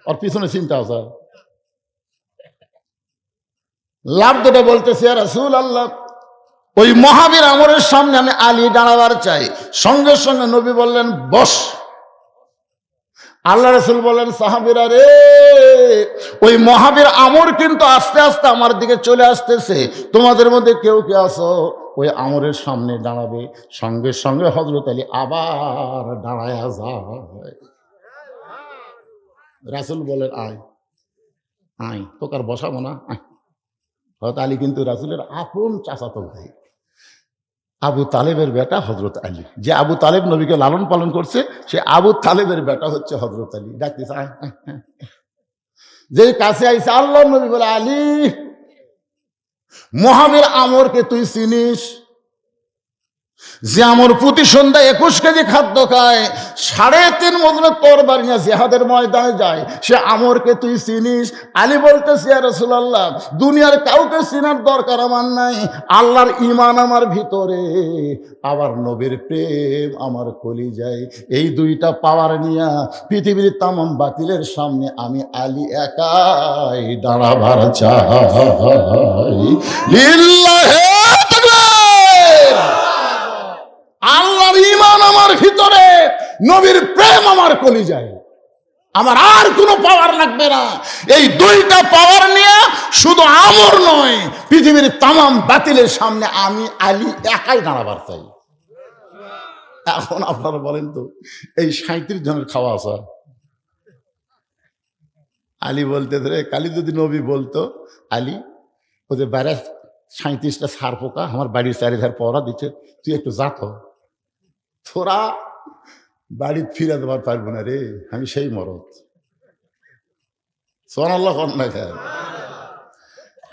ওর পিছনে চিন্তা আছে? লাভ দুটো বলতেছে ইয়া রাসূলুল্লাহ, ওই মহাবীর আমরের সামনে আমি আলী দাঁড়াবার চাই। সঙ্গে সঙ্গে নবী বললেন বস। আল্লাহ রাসূল বললেন সাহাবীরা রে, ওই মহাবীর আমর কিন্তু আস্তে আস্তে আমার দিকে চলে আসতেছে, তোমাদের মধ্যে কেউ কে আছো ওই আমরের সামনে দাঁড়াবে। সঙ্গে সঙ্গে হযরত আলী আবার দাঁড়ায়া যায়। রাসূল বলেন আয় আয়, তোকে আর বসাবো না, আয়। হযরত আলী কিন্তু রাসূলের আপন চাচাতো ভাই, আবু তালেবের বেটা হযরত আলী। যে আবু তালেব নবীকে লালন পালন করছে, সে আবু তালেবের বেটা হচ্ছে হযরত আলী। ডাকতেছে আয় আয় আয়। যে কাছে আইসে আল্লাহ নবী বলে আলী, মহাবীর আমরকে তুই চিনিস? যে আমর প্রতি সন্ধ্যায় 21 কেজি খাদ্য খায়, 3.5 মজনের তরবারি নিয়ে জিহাদের ময়দানে যায়, সে আমরকে তুই চিনিস? আলী বলতেছে ইয়া রাসূলুল্লাহ, দুনিয়ার কাউকে চিনার দরকার আমার নাই, আল্লাহর ঈমান আমার ভিতরে, আবার নবীর প্রেম আমার কলিজায়, এই দুইটা পাওয়ার নিয়া পৃথিবীর তামাম বাতিলের সামনে আমি আলী একাই দাঁড়াবার চাই। লিল্লাহি তাকবীর। আল্লাহর ঈমান আমার ভিতরে, নবীর প্রেম আমার কলিজায়, আমার আর কোনো পাওয়ার লাগবে না। এই দুইটা পাওয়ার নিয়ে শুধু আমর নয়, পৃথিবীর তামাম বাতিলের সামনে আমি আলী একাই দাঁড়াবার চাই। এখন আপনারা বলেন তো, এই 37 জনের খাওয়া আসা, আলী বলতে ধরে কালী যদি নবী বলতো আলী ওদের বাইরে 37টা সার পোকা আমার বাড়ির চারিধার পড়া দিচ্ছে, তুই একটু যা তো, তোরা বাড়ি ফিরে দেবার পারবো না রে, আমি সেই মরদ। সুবহানাল্লাহ না খায়।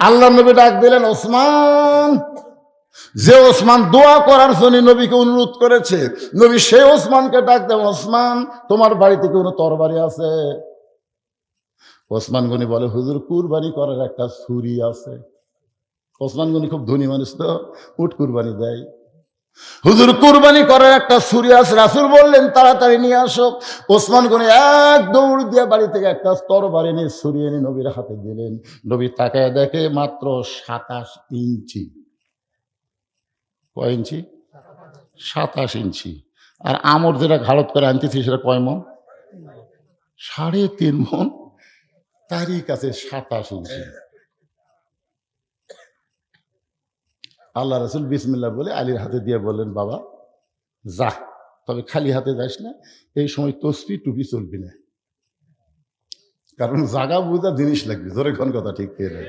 আল্লাহ নবী ডাক দিলেন ওসমান। যে ওসমান দোয়া করার জন্য নবীকে অনুরোধ করেছে, নবী সেই ওসমানকে ডাক দেন, ওসমান তোমার বাড়িতে কোনো তরবারি আছে? ওসমান গনি বলে হুজুর কুরবানি করার একটা ছুরি আছে। ওসমান গনি খুব ধনী মানুষ তো, উট কুরবানি দেয়। হুজুর কুরবানি করার একটা ছুরি আছে। রাসূল বললেন তাড়াতাড়ি নিয়ে আসো। ওসমান গনি এক দৌড় দিয়ে বাড়ি থেকে একটা তরবারি নিয়ে ছুরি এনে নবীর হাতে দিলেন। নবী তাকায় দেখে মাত্র 27 ইঞ্চি। কয় ইঞ্চি? 27 ইঞ্চি। আর আমর যেটা ঘাড়ত করে আনতেছি সেটা কয় মন? 3.5 মন। তারই কাছে 27 ইঞ্চি। আল্লাহ রাসূল বিসমিল্লাহ বলে আলীর হাতে দিয়ে বললেন বাবা যা, তবে খালি হাতে যাস না, এই সময় তসবিহ টুপি চলবি না, কারণ জাগা বুঝা জিনিস লাগবে। জোরে কোন কথা ঠিক করে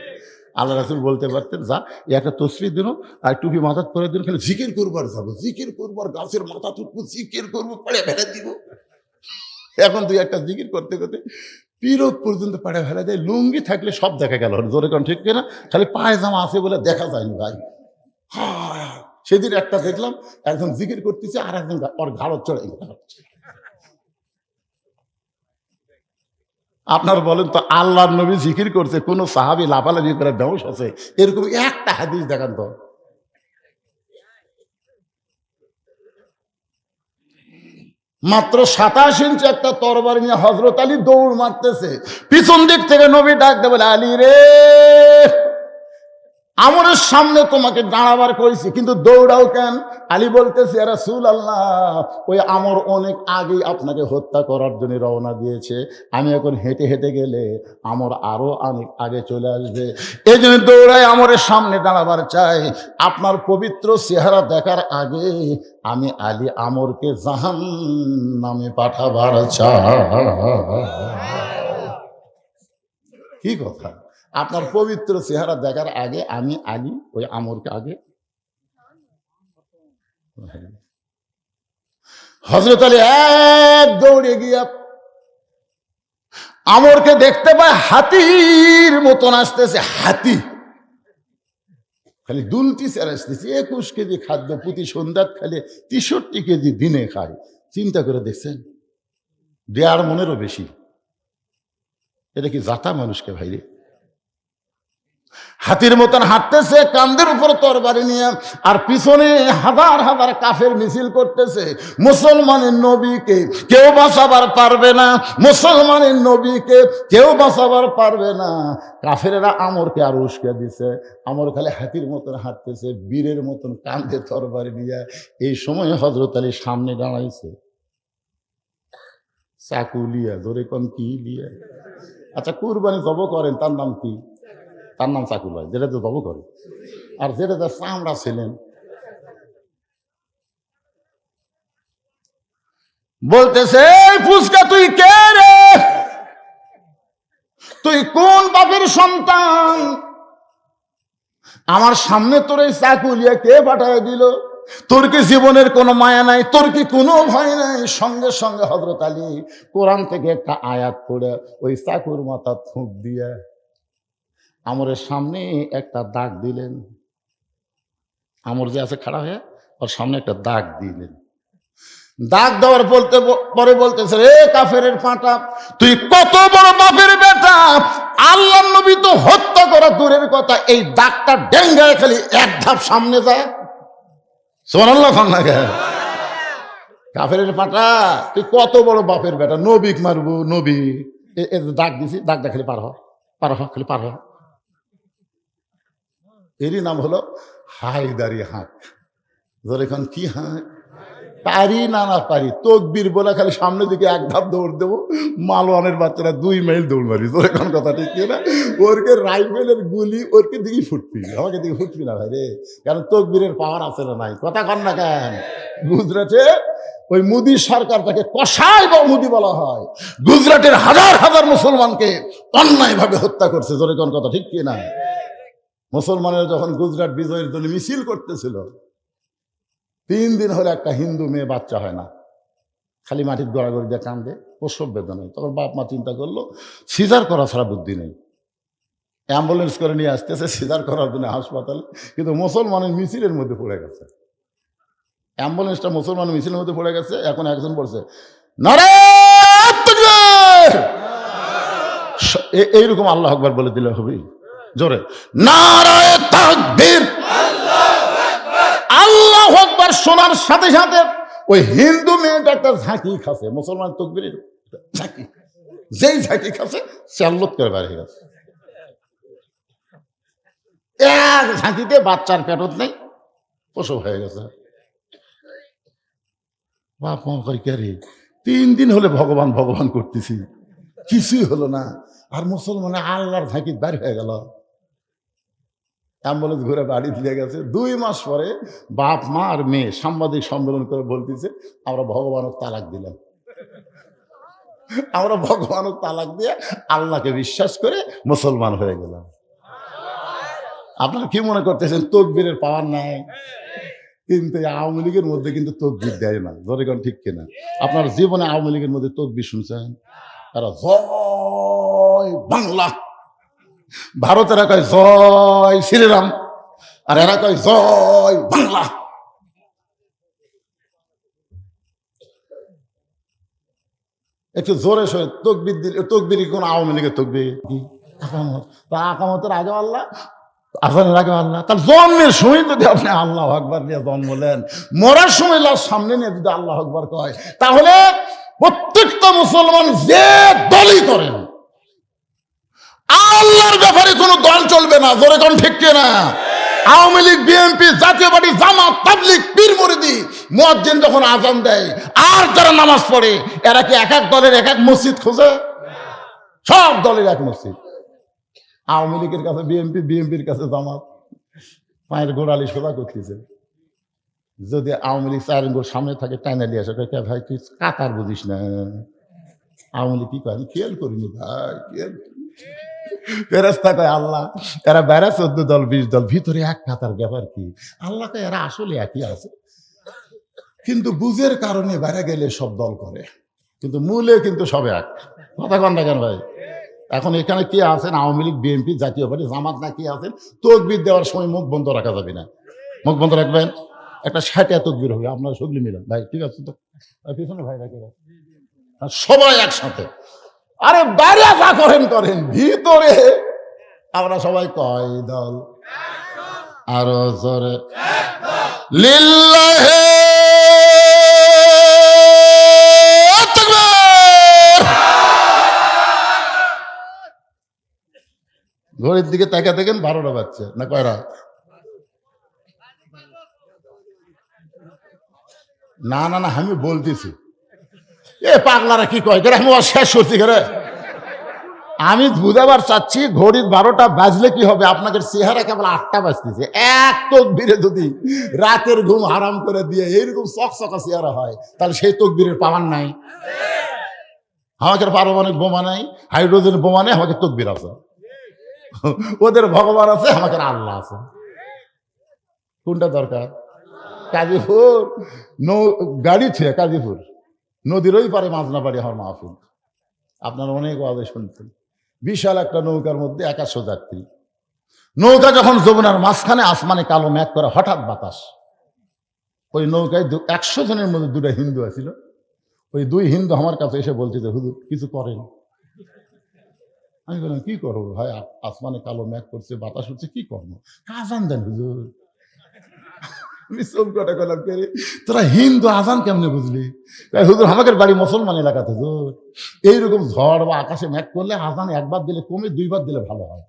আল্লাহ রাসূল বলতে পারতেন যা একটা তসবিহ দিন আর টুপি মাথা পরে দিন, খালি জিকির করবার যাবো, জিকির করবার, গাছের মাথা টুকবো, জিকির করবো, পড়ে ফেলে দিব। এখন তুই একটা জিকির করতে করতে পিরত পর্যন্ত পাড়ে ফেলে দেয়। লুঙ্গি থাকলে সব দেখা গেল, জোরে কোন ঠিক কিনা? খালি পায়জামা আছে বলে দেখা যায়নি ভাই। সেদিন একটা দেখলাম একজন জিকির করতেছে আর একজন ওর ঘাড় চড়ে। আপনার বলেন তো আল্লাহর নবী জিকির করছে, কোন সাহাবী লাফালাফি করে বেহুশ আছে, এরকম একটা হাদিস দেখান তো। মাত্র 27 ইঞ্চি একটা তরবারি নিয়ে হযরত আলী দৌড় মারতেছে। পিছন দিক থেকে নবী ডাক দেবে আলী রে, আমরের সামনে তোমাকে দাঁড়াবার কইছি, কিন্তু দৌড়াও কেন? আলী বলতেছে ইয়া রাসূলুল্লাহ, ওই আমর অনেক আগেই আপনাকে হত্যা করার জন্য রওনা দিয়েছে, আমি এখন হেঁটে হেঁটে গেলে আমর আরো অনেক আগে চলে আসবে, এই জন্য দৌড়াই আমরের সামনে দাঁড়াবার চাই। আপনার পবিত্র চেহারা দেখার আগে আমি আলী আমরকে জাহান্নামে পাঠাবার চাই। কি কথা? আপনার পবিত্র চেহারা দেখার আগে আমি আলী ওই আমরকে আগে। হযরত আলী এক দৌড়ে গিয়া আমরকে দেখতে পায় হাতির মতন আসতেছে। হাতি খালি দুলতি চ্যালেঞ্জ দিচ্ছে 21 কেজি খাদ্য প্রতি সন্ধ্যাত খালি 63 কেজি দিনে খায়। চিন্তা করে দেখছেন, 1.5 মনেরও বেশি। এটা কি জাতা মানুষকে ভাইরে? হাতির মতন হাঁটতেছে কান্দের উপর তরবারি নিয়ে, আর পিছনে হাজার হাজার কাফের মিছিল করতেছে। মুসলমানের নবীকে কেউ বাঁচাবার পারবে না, মুসলমানের নবীকে কেউ বাঁচাবার পারবে না। কাফেরেরা আমরকে আর উস্কে দিছে। আমর খালি হাতির মতন হাঁটতেছে, বীরের মতন কান্দে তরবারি নিয়ে। এই সময় হযরত আলী সামনে দাঁড়াইছে, চাকু লিয়া। ধরে কোন কি লিয়া? আচ্ছা, কুরবানি জব করেন তার নাম কি? তার নাম চাকু ভাই, যেটা তো জব করে। আর যেটা তার চামড়া ছিলেন, বলতেছে ফুসকা তুই কে রে? তুই কোন বাপের সন্তান? আমার সামনে তোর এই চাকু লিয়া কে পাঠায় দিল? তোর কি জীবনের কোনো মায়া নাই? তোর কি কোনো ভয় নাই? সঙ্গে সঙ্গে হযরত আলী কোরআন থেকে একটা আয়াত পড়ে ওই চাকুর মাথা থুঁক দিয়ে আমরের সামনে একটা দাগ দিলেন। আমর যে আছে খাড়া হয়ে, ওর সামনে একটা দাগ দিলেন। দাগ দেওয়ার পরে বলতেছে, রে কাফেরের পাঁটা, তুই কত বড় বাপের বেটা! আল্লাহর নবী তো হত্যা করা দূরের কথা, এই দাগটা ডেঙ্গায় খালি এক ধাপ সামনে যায়। সুবহানাল্লাহ। কাফেরের পাঁটা, তুই কত বড় বাপের বেটা! নবীক মারবো, নবী দাগ দিছি, দাগটা খালি পার হ, খালি পার হ। এরই নাম হলো হায়দারি হাঁক। এখন কি হাঁক? পারি না পারি, তকবীর বলে খালি সামনের দিকে এক ধাপ দৌড় দেবো। মালওয়ানের বাচ্চারা 2 মাইল দৌড় মারি। এখন কথা ঠিক না? ওরকে রাইফেলের গুলি ওরকে দিকে ফুটবি, আমাকে দিকে ফুটবি না ভাই রে। কারণ তকবীরের পাওয়ার আছে না নাই? কথা কন না কেন? গুজরাটে ওই মোদী সরকার, তাকে কসাই বা মোদী বলা হয়, গুজরাটের হাজার হাজার মুসলমানকে অন্যায়ভাবে হত্যা করছে। জোরে কোন কথা ঠিক কি না? মুসলমানেরা যখন গুজরাট বিজয়ের জন্য মিছিল করতেছিল, 3 দিন হলে একটা হিন্দু মেয়ে বাচ্চা হয় না, খালি মাটির গড়াগড়ি দিয়ে কান্দে, প্রসব বেদনায়। তখন বাপ মা চিন্তা করলো সিজার করা ছাড়া বুদ্ধি নেই। অ্যাম্বুলেন্স করে নিয়ে আসতেছে সিজার করার জন্য হাসপাতালে, কিন্তু মুসলমানের মিছিলের মধ্যে পড়ে গেছে। অ্যাম্বুলেন্সটা মুসলমানের মিছিলের মধ্যে পড়ে গেছে। এখন একজন বলছে নারে তাকবীর, এইরকম আল্লাহু আকবার বলে দিলে হবে জোরে, নারে তাকবীর, আল্লাহু আকবার শোনার সাথে সাথে ওই হিন্দু মেয়েটা একটা ঝাঁকি খাচ্ছে, মুসলমান তকবীরের ঝাঁকি, যেই ঝাঁকি খাচ্ছে চাল্লত করে বের হয়ে গেছে। এক ঝাঁকিতে বাচ্চার পেটত নেই, প্রসব হয়ে গেছে। বাপ মা কই কে রে, 3 দিন হলে ভগবান ভগবান করতেছি, কিছুই হলো না। আর মুসলমানে আল্লাহর ঝাঁকি বের হয়ে গেল। অ্যাম্বুলেন্স ঘুরে বাড়ি দিয়ে গেছে। 2 মাস পরে বাপ মা আর মেয়ে সাংবাদিক সম্মেলন করে বলতেছে, আমরা ভগবানও তালাক দিলাম, আমরা ভগবানও তালাক দিয়ে আল্লাহকে বিশ্বাস করে মুসলমান হয়ে গেলাম। আপনারা কি মনে করতেছেন তকবীরের পাওয়ার নাই? কিন্তু আওয়ামী লীগের মধ্যে কিন্তু তকবীর দেয় না। জনগণ ঠিক কিনা? আপনার জীবনে আওয়ামী লীগের মধ্যে তকবীর শুনছেন? তারা জয় বাংলা, ভারতেরা কয় জয় শ্রীরাম, আর এরা কয় জয় বাংলা। একটু জোরে সরে তকবীর দিলে, তকবীর কোন আওয়ামী লীগের তকবীর? আকামতের আগে আল্লাহ, আজানের আগে আল্লাহ। তার জন্মের সময় যদি আপনি আল্লাহু আকবার নিয়ে জন্মলেন, মরার সময় লাশ সামনে নিয়ে যদি আল্লাহু আকবার কয়, তাহলে প্রত্যেকটা মুসলমান যে দলই করেন, আল্লাহর ব্যাপারে কোনো দল চলবে না। জোরে কোন ঠিক কিনা? আওয়ামী লীগ, বিএনপি, জাতীয় পার্টি, জামাত, তাবলীগ, পীর মুরিদি, মুয়াজ্জিন যখন আজান দেয় আর যারা নামাজ পড়ে, এরা কি এক এক দলের এক এক মসজিদ খোঁজে? সব দলের এক মসজিদ। আওয়ামী লীগের কাছে বিএনপি, বিএনপির কাছে জামাত, পায়ের গোড়ালি সোজা করতেছে। যদি আওয়ামী লীগ 4 গোর সামনে থাকে, টাইনা নিয়ে আসে, ভাই তুই কাতার বুঝিস না। আওয়ামী লীগ কি কয়, আমি খেয়াল করিনি ভাই, খেয়াল ফেরেশতা কয় আল্লাহ এরা বেড়া 14 দল 20 দল, ভিতরে এক কাতার, ব্যাপার কি? আল্লাহ কয় এরা আসলে একই আছে, কিন্তু বুঝের কারণে বেড়া গেলে সব দল করে, কিন্তু মূলে কিন্তু সব এক। কথা কন না কেন ভাই? এখন এখানে কে আছেন? আওয়ামী লীগ, বিএনপি, জাতীয় পার্টি, জামাত না কে আছেন? তকবির দেওয়ার সময় মুখ বন্ধ রাখা যাবে না। মুখ বন্ধ রাখবেন, একটা 60 তকবির হবে, আপনারা সগলি মিলেন ভাই, ঠিক আছে তো? পিছনে ভাই রাখে সবাই একসাথে। আরে বাইরে যা করেন করেন, ভিতরে আমরা সবাই কয় দল, আরো জোরে লিল্লাহে ঘড়ির দিকে তাকা দেখেন 12টা বাজছে না কয়রা? না না না, আমি বলতেছি এ পাগলারা কি কয় করে, আমি শেষ করছি করে। আমি বুঝাবার চাচ্ছি ঘড়ির 12টা বাজলে কি হবে, আপনাদের চেহারা কেবল 8টা বাজতেছে। এক তকবীরে যদি রাতের ঘুম হারাম করে দিয়ে এইরকম চকচকা চেহারা হয়, তাহলে সেই তকবীরের পাওয়ার নাই। আমাদের পারমাণবিক বোমা নাই, হাইড্রোজেন বোমা নেই, আমাদের তকবীর আছে। ওদের ভগবান আছে, আমাদের আল্লাহ আছে। কোনটা দরকার? কাজীপুর গাড়ি ছিল, কাজীপুর নদীর ওই পারে মাজনাবাড়ি হওয়ার মাহফিল, আপনারা অনেক আওয়াজে শুনতেন। বিশাল একটা নৌকার মধ্যে 100 যাত্রী। নৌকা যখন যমুনার মাঝখানে, আসমানে কালো মেঘ করে, হঠাৎ বাতাস। ওই নৌকায় 100 জনের মধ্যে 2টা হিন্দু আছিল। ওই 2 হিন্দু আমার কাছে এসে বলছে যে হুজুর কিছু করেন। আমি বললাম কি করবো ভাই, আসমানে কালো মেঘ করছে, বাতাস হচ্ছে, কি করবো? আজান দেন হুজুর। আমি চোখ কটা করলাম, তোরা হিন্দু আজান কেমনে বুঝলি? হুজুর আমাদের বাড়ি মুসলমান এলাকাতে হুজুর, এইরকম ঝড় বা আকাশে মেঘ করলে আজান একবার দিলে কমে, 2বার দিলে ভালো হয়।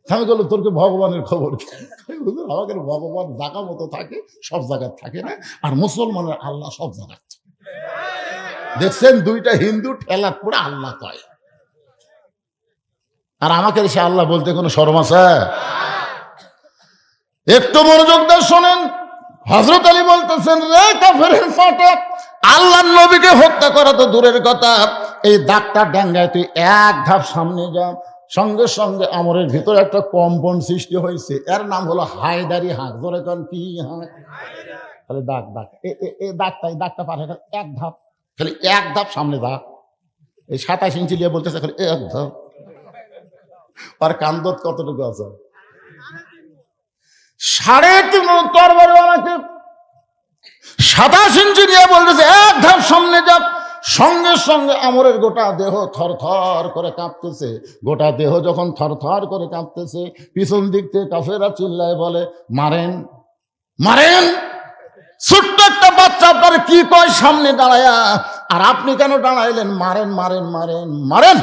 আমি বললো তোরকে ভগবানের খবর কি? হুজুর আমাদের ভগবান জায়গা মতো থাকে, সব জায়গায় থাকে না, আর মুসলমানের আল্লাহ সব জায়গায়। দেখছেন 2টা হিন্দু ঠেলাত পড়ে আল্লাহ কয়, আর আমাকে সে আল্লাহ বলতে কোনো শরম আছে? একটু মনোযোগ দিয়ে শোনেন। হযরত আলী বলতেছেন, রে কাফেরের ফাটক, আল্লাহর নবীকে হত্যা করা তো দূরের কথা, এই দাগটা ডেঙ্গায় তুই 1 ধাপ সামনে যা, সঙ্গে সঙ্গে আমরের ভিতরে একটা কম্পন সৃষ্টি হয়েছে। এর নাম হলো হায়দারি হাঁক। ধরে কন কি হাঁক? খালি দাগ দাগ, এই দাগটা পারে 1 ধাপ, খালি 1 ধাপ সামনে যা। এই 27 ইঞ্চি নিয়ে বলতেছে খালি 1 ধাপ। আর কান্দত কতটুকু আছে? 3.5 তরবারি অনেকে 27 ইঞ্চি নিয়ে বলতেছে 1 ধাপ সামনে যা। সঙ্গে সঙ্গে আমরের গোটা দেহ থরথর করে কাঁপতেছে। গোটা দেহ যখন থরথর করে কাঁপতেছে, পিছন দিক থেকে কাফেররা চিল্লায় বলে, মারেন মারেন। ছোট্ট একটা বাচ্চা আপনার কি কয় সামনে দাঁড়ায়া, আর আপনি কেন দাঁড়াইলেন? মারেন মারেন মারেন মারেন।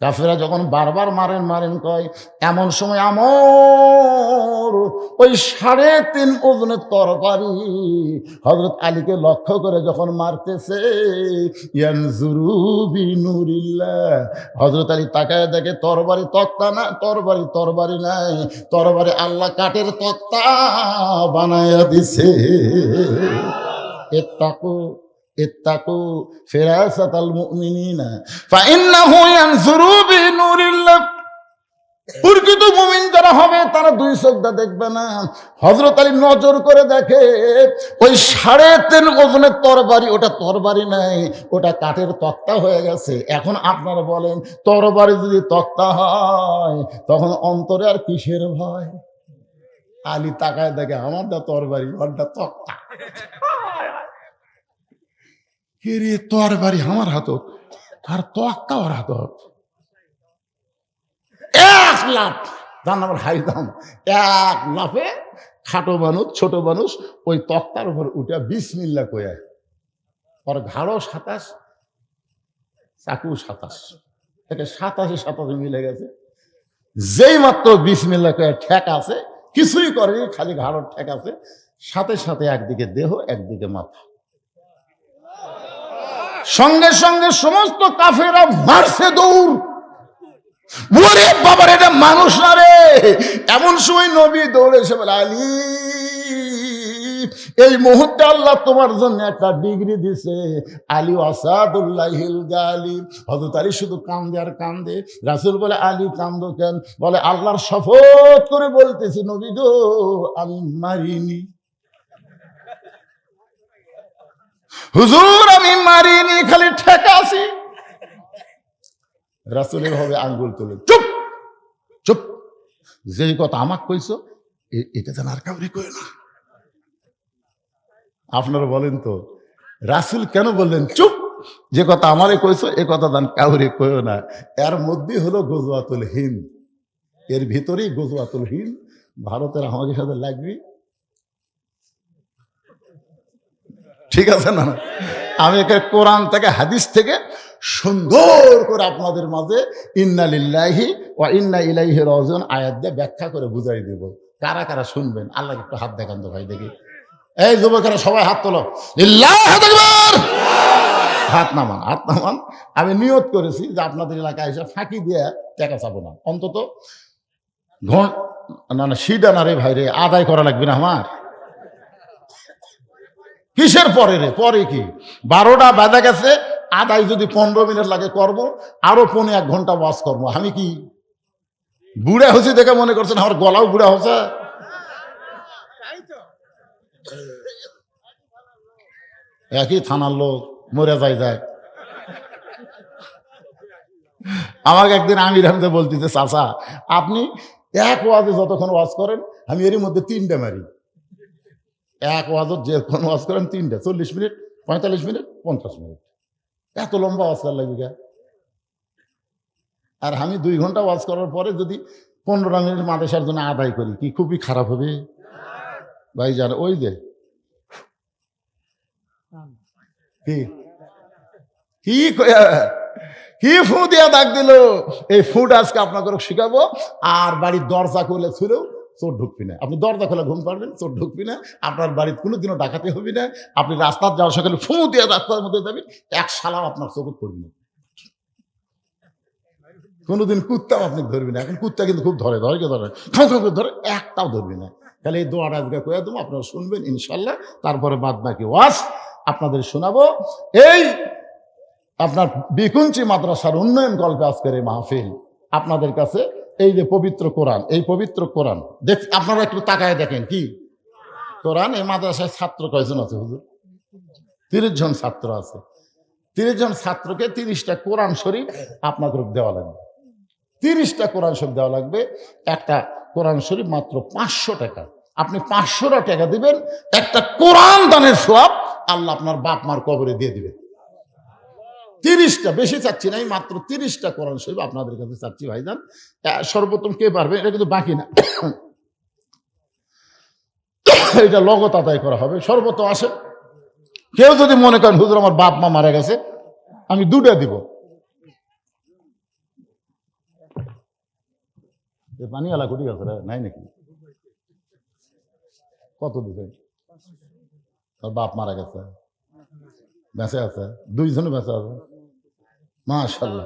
কাফেররা যখন বারবার মারেন মারেন কয়, এমন সময় আমর ওই 3.5 ওজনের তরবারি হযরত আলীকে লক্ষ্য করে যখন মারতেছে, ইয়ানজুরু বিনুরিল্লাহ, হযরত আলী তাকায় দেখে তরবারি তক্তা না, তরবারি নাই, তরবারি আল্লাহ কাঠের তক্তা বানায়া দিছে। ইত্তাকু ফিরাসাতাল মুমিনিনা ফাইন্নাহু ইয়ানজুরু বিনুরিল্লাহ। প্রকৃত মুমিন যারা হবে তারা 2 চোখটা দেখবে না। হযরত আলী নজর করে দেখে ওই 3.5 ওজনের তরবারি, ওটা তরবারি নাই, ওটা কাঠের তক্তা হয়ে গেছে। এখন আপনারা বলেন, তরবারি যদি তক্তা হয় তখন অন্তরে আর কিসের ভয়? আলী তাকায় দেখে আমারটা তরবারি, ওরটা তক্তা। কে রে, তরবারি আমার হাতত আর তক্তা ওর হাতত। 1 লাফ, যার নাম হাই দাম, 1 লাফে খাটো মানুষ, ছোট মানুষ ওই তক্তার উপর উঠে বিসমিল্লাহ কয়ে, ওর ঘাড়ও 27, চাকু 27, এটা 27 মিলে গেছে। যেই মাত্র বিসমিল্লাহ কয়ে ঠেক আছে, কিছুই করেনি, খালি ঘাড়ও ঠেক আছে, সাথে সাথে একদিকে দেহ একদিকে মাথা। সঙ্গে সঙ্গে সমস্ত কাফেররা মারছে দৌড়। ওরে বাবার, এটা মানুষ না রে। এমন সময় নবী দৌড়ে এসে বলে, আলী এই মুহূর্তে আল্লাহ তোমার জন্য একটা ডিগ্রি দিছে, আলী আসাদুল্লাহিল গালিব। হযরত আলী শুধু কান্দে আর কান্দে। রাসূল বলে, আলী কান্দো কেন? বলে, আল্লাহর শপথ করে বলতেছি নবী গো, আমি মারিনি। হুজুর আমি মারিনি, খালি ঠেকা আছি। রাসূলের হবে আঙ্গুল তুলে, চুপ চুপ, যেই কথা আমাকে কইছো এটা যেন আর কাউরে কই না। আপনারা বলেন তো রাসূল কেন বললেন চুপ, যে কথা আমারে কইছো এ কথা যেন কাউরে কইও না। এর মধ্যেই হলো গজওয়াতুল হিন্দ, এর ভিতরেই গজওয়াতুল হিন্দ। ভারতের আমাদের সাথে লাগবি, ঠিক আছে না? আমি একে কোরআন থেকে হাদিস থেকে সুন্দর করে আপনাদের মাঝে ইন্না লিল্লাহি ওয়া ইন্না ইলাইহি রাজিউন আয়াত দিয়ে ব্যাখ্যা করে বুঝাই দেব। কারা কারা শুনবেন আল্লাহকে একটু হাত দেখান তো ভাই দেখি। এই যুবকেরা সবাই হাত তোলো, লিল্লাহু আকবার। হাত নামান, হাত নামান। আমি নিয়ত করেছি যে আপনাদের এলাকায় এসে ফাঁকি দিয়ে টাকা চাবো না, অন্তত না না সিডা না রে ভাই রে, আদায় করা লাগবে না আমার। কিসের পরে রে, পরে কি 12টা বাজা গেছে, আদায় যদি 15 মিনিট লাগে করব, আরো 1.5 ঘন্টা ওয়াজ করবো। আমি কি বুড়া হয়েছি দেখে মনে করছেন আমার গলাও বুড়া হচ্ছে? একই থানার লোক মরে যায়। আমাকে একদিন আমির হামজা বলতেছে, চাচা আপনি এক ওয়াজে যতক্ষণ ওয়াজ করেন আমি এরই মধ্যে 3টে মারি। এক ওয়াজত যে কোনো ওয়াজ করেন 3টে, 40 মিনিট, 45 মিনিট, 50 মিনিট, এত লম্বা ওয়াজ করার লাগবে। আর আমি 2 ঘন্টা ওয়াজ করার পরে যদি 15 মিনিট মাদ্রাসার জন্য আদায় করি, কি খুবই খারাপ হবে ভাই? জানে ওই যে কি কি কি ফু দিয়া ডাক দিল, এই ফুটা আজকে আপনাকে শিখাবো। আর বাড়ির দরজা খুলে ছুলেও চোর ঢুকবি না। আপনি দরজা খোলা ঘুম পারবেন, চোর ঢুকবি না। আপনার বাড়ির কোনোদিনও ডাকাতি হবি না। আপনি রাস্তার যাওয়ার সকালে ফু দিয়ে রাস্তার মধ্যে যাবেন, এক শালাও আপনার চোখে পড়বি না। কোনোদিন কুত্তাও আপনি ধরবি না। এখন কুত্তা কিন্তু খুব ধরে ধরে, একটাও ধরবি না। তাহলে এই দোয়াটা আজকে কয়ে দেবো, আপনারা শুনবেন ইনশাল্লাহ। তারপরে বাদ বাকি ওয়াজ আপনাদের শোনাবো। এই আপনার বিকুঞ্চি মাদ্রাসার উন্নয়ন গল্পে আজকের এই মাহফিল আপনাদের কাছে। এই যে পবিত্র কোরআন, এই পবিত্র কোরআন দেখ, আপনারা একটু তাকায় দেখেন কি কোরআন। এই মাদ্রাসায় ছাত্র কয়জন আছে হুজুর? 30 জন ছাত্র আছে। 30 জন ছাত্রকে 30টা কোরআন শরীফ আপনাদের দেওয়া লাগবে। 30টা কোরআন শরীফ দেওয়া লাগবে। একটা কোরআন শরীফ মাত্র 500 টাকা। আপনি 500 টাকা দিবেন, একটা কোরআন দানের সওয়াব আল্লাহ আপনার বাপ মার কবরে দিয়ে দিবে। 30টা, বেশি চাচ্ছি না, মাত্র 30টা কোরআন শরীফ আপনাদের কাছে চাচ্ছি ভাইজান। সর্বোত্তম কে পারবে, এটা কিন্তু বাকি না, এটা লগত আদায় করা হবে। সর্বোত্তম আসে, কেউ যদি মনে করেন হুজুর আমার বাপ মা মারা গেছে, আমি 2টা দিব। পানি আলা কোটি গেছে নাই নাকি? কত দিবেন? বাপ মারা গেছে, বেঁচে আছে, 2 জন বেঁচে আছে, মাশাআল্লাহ।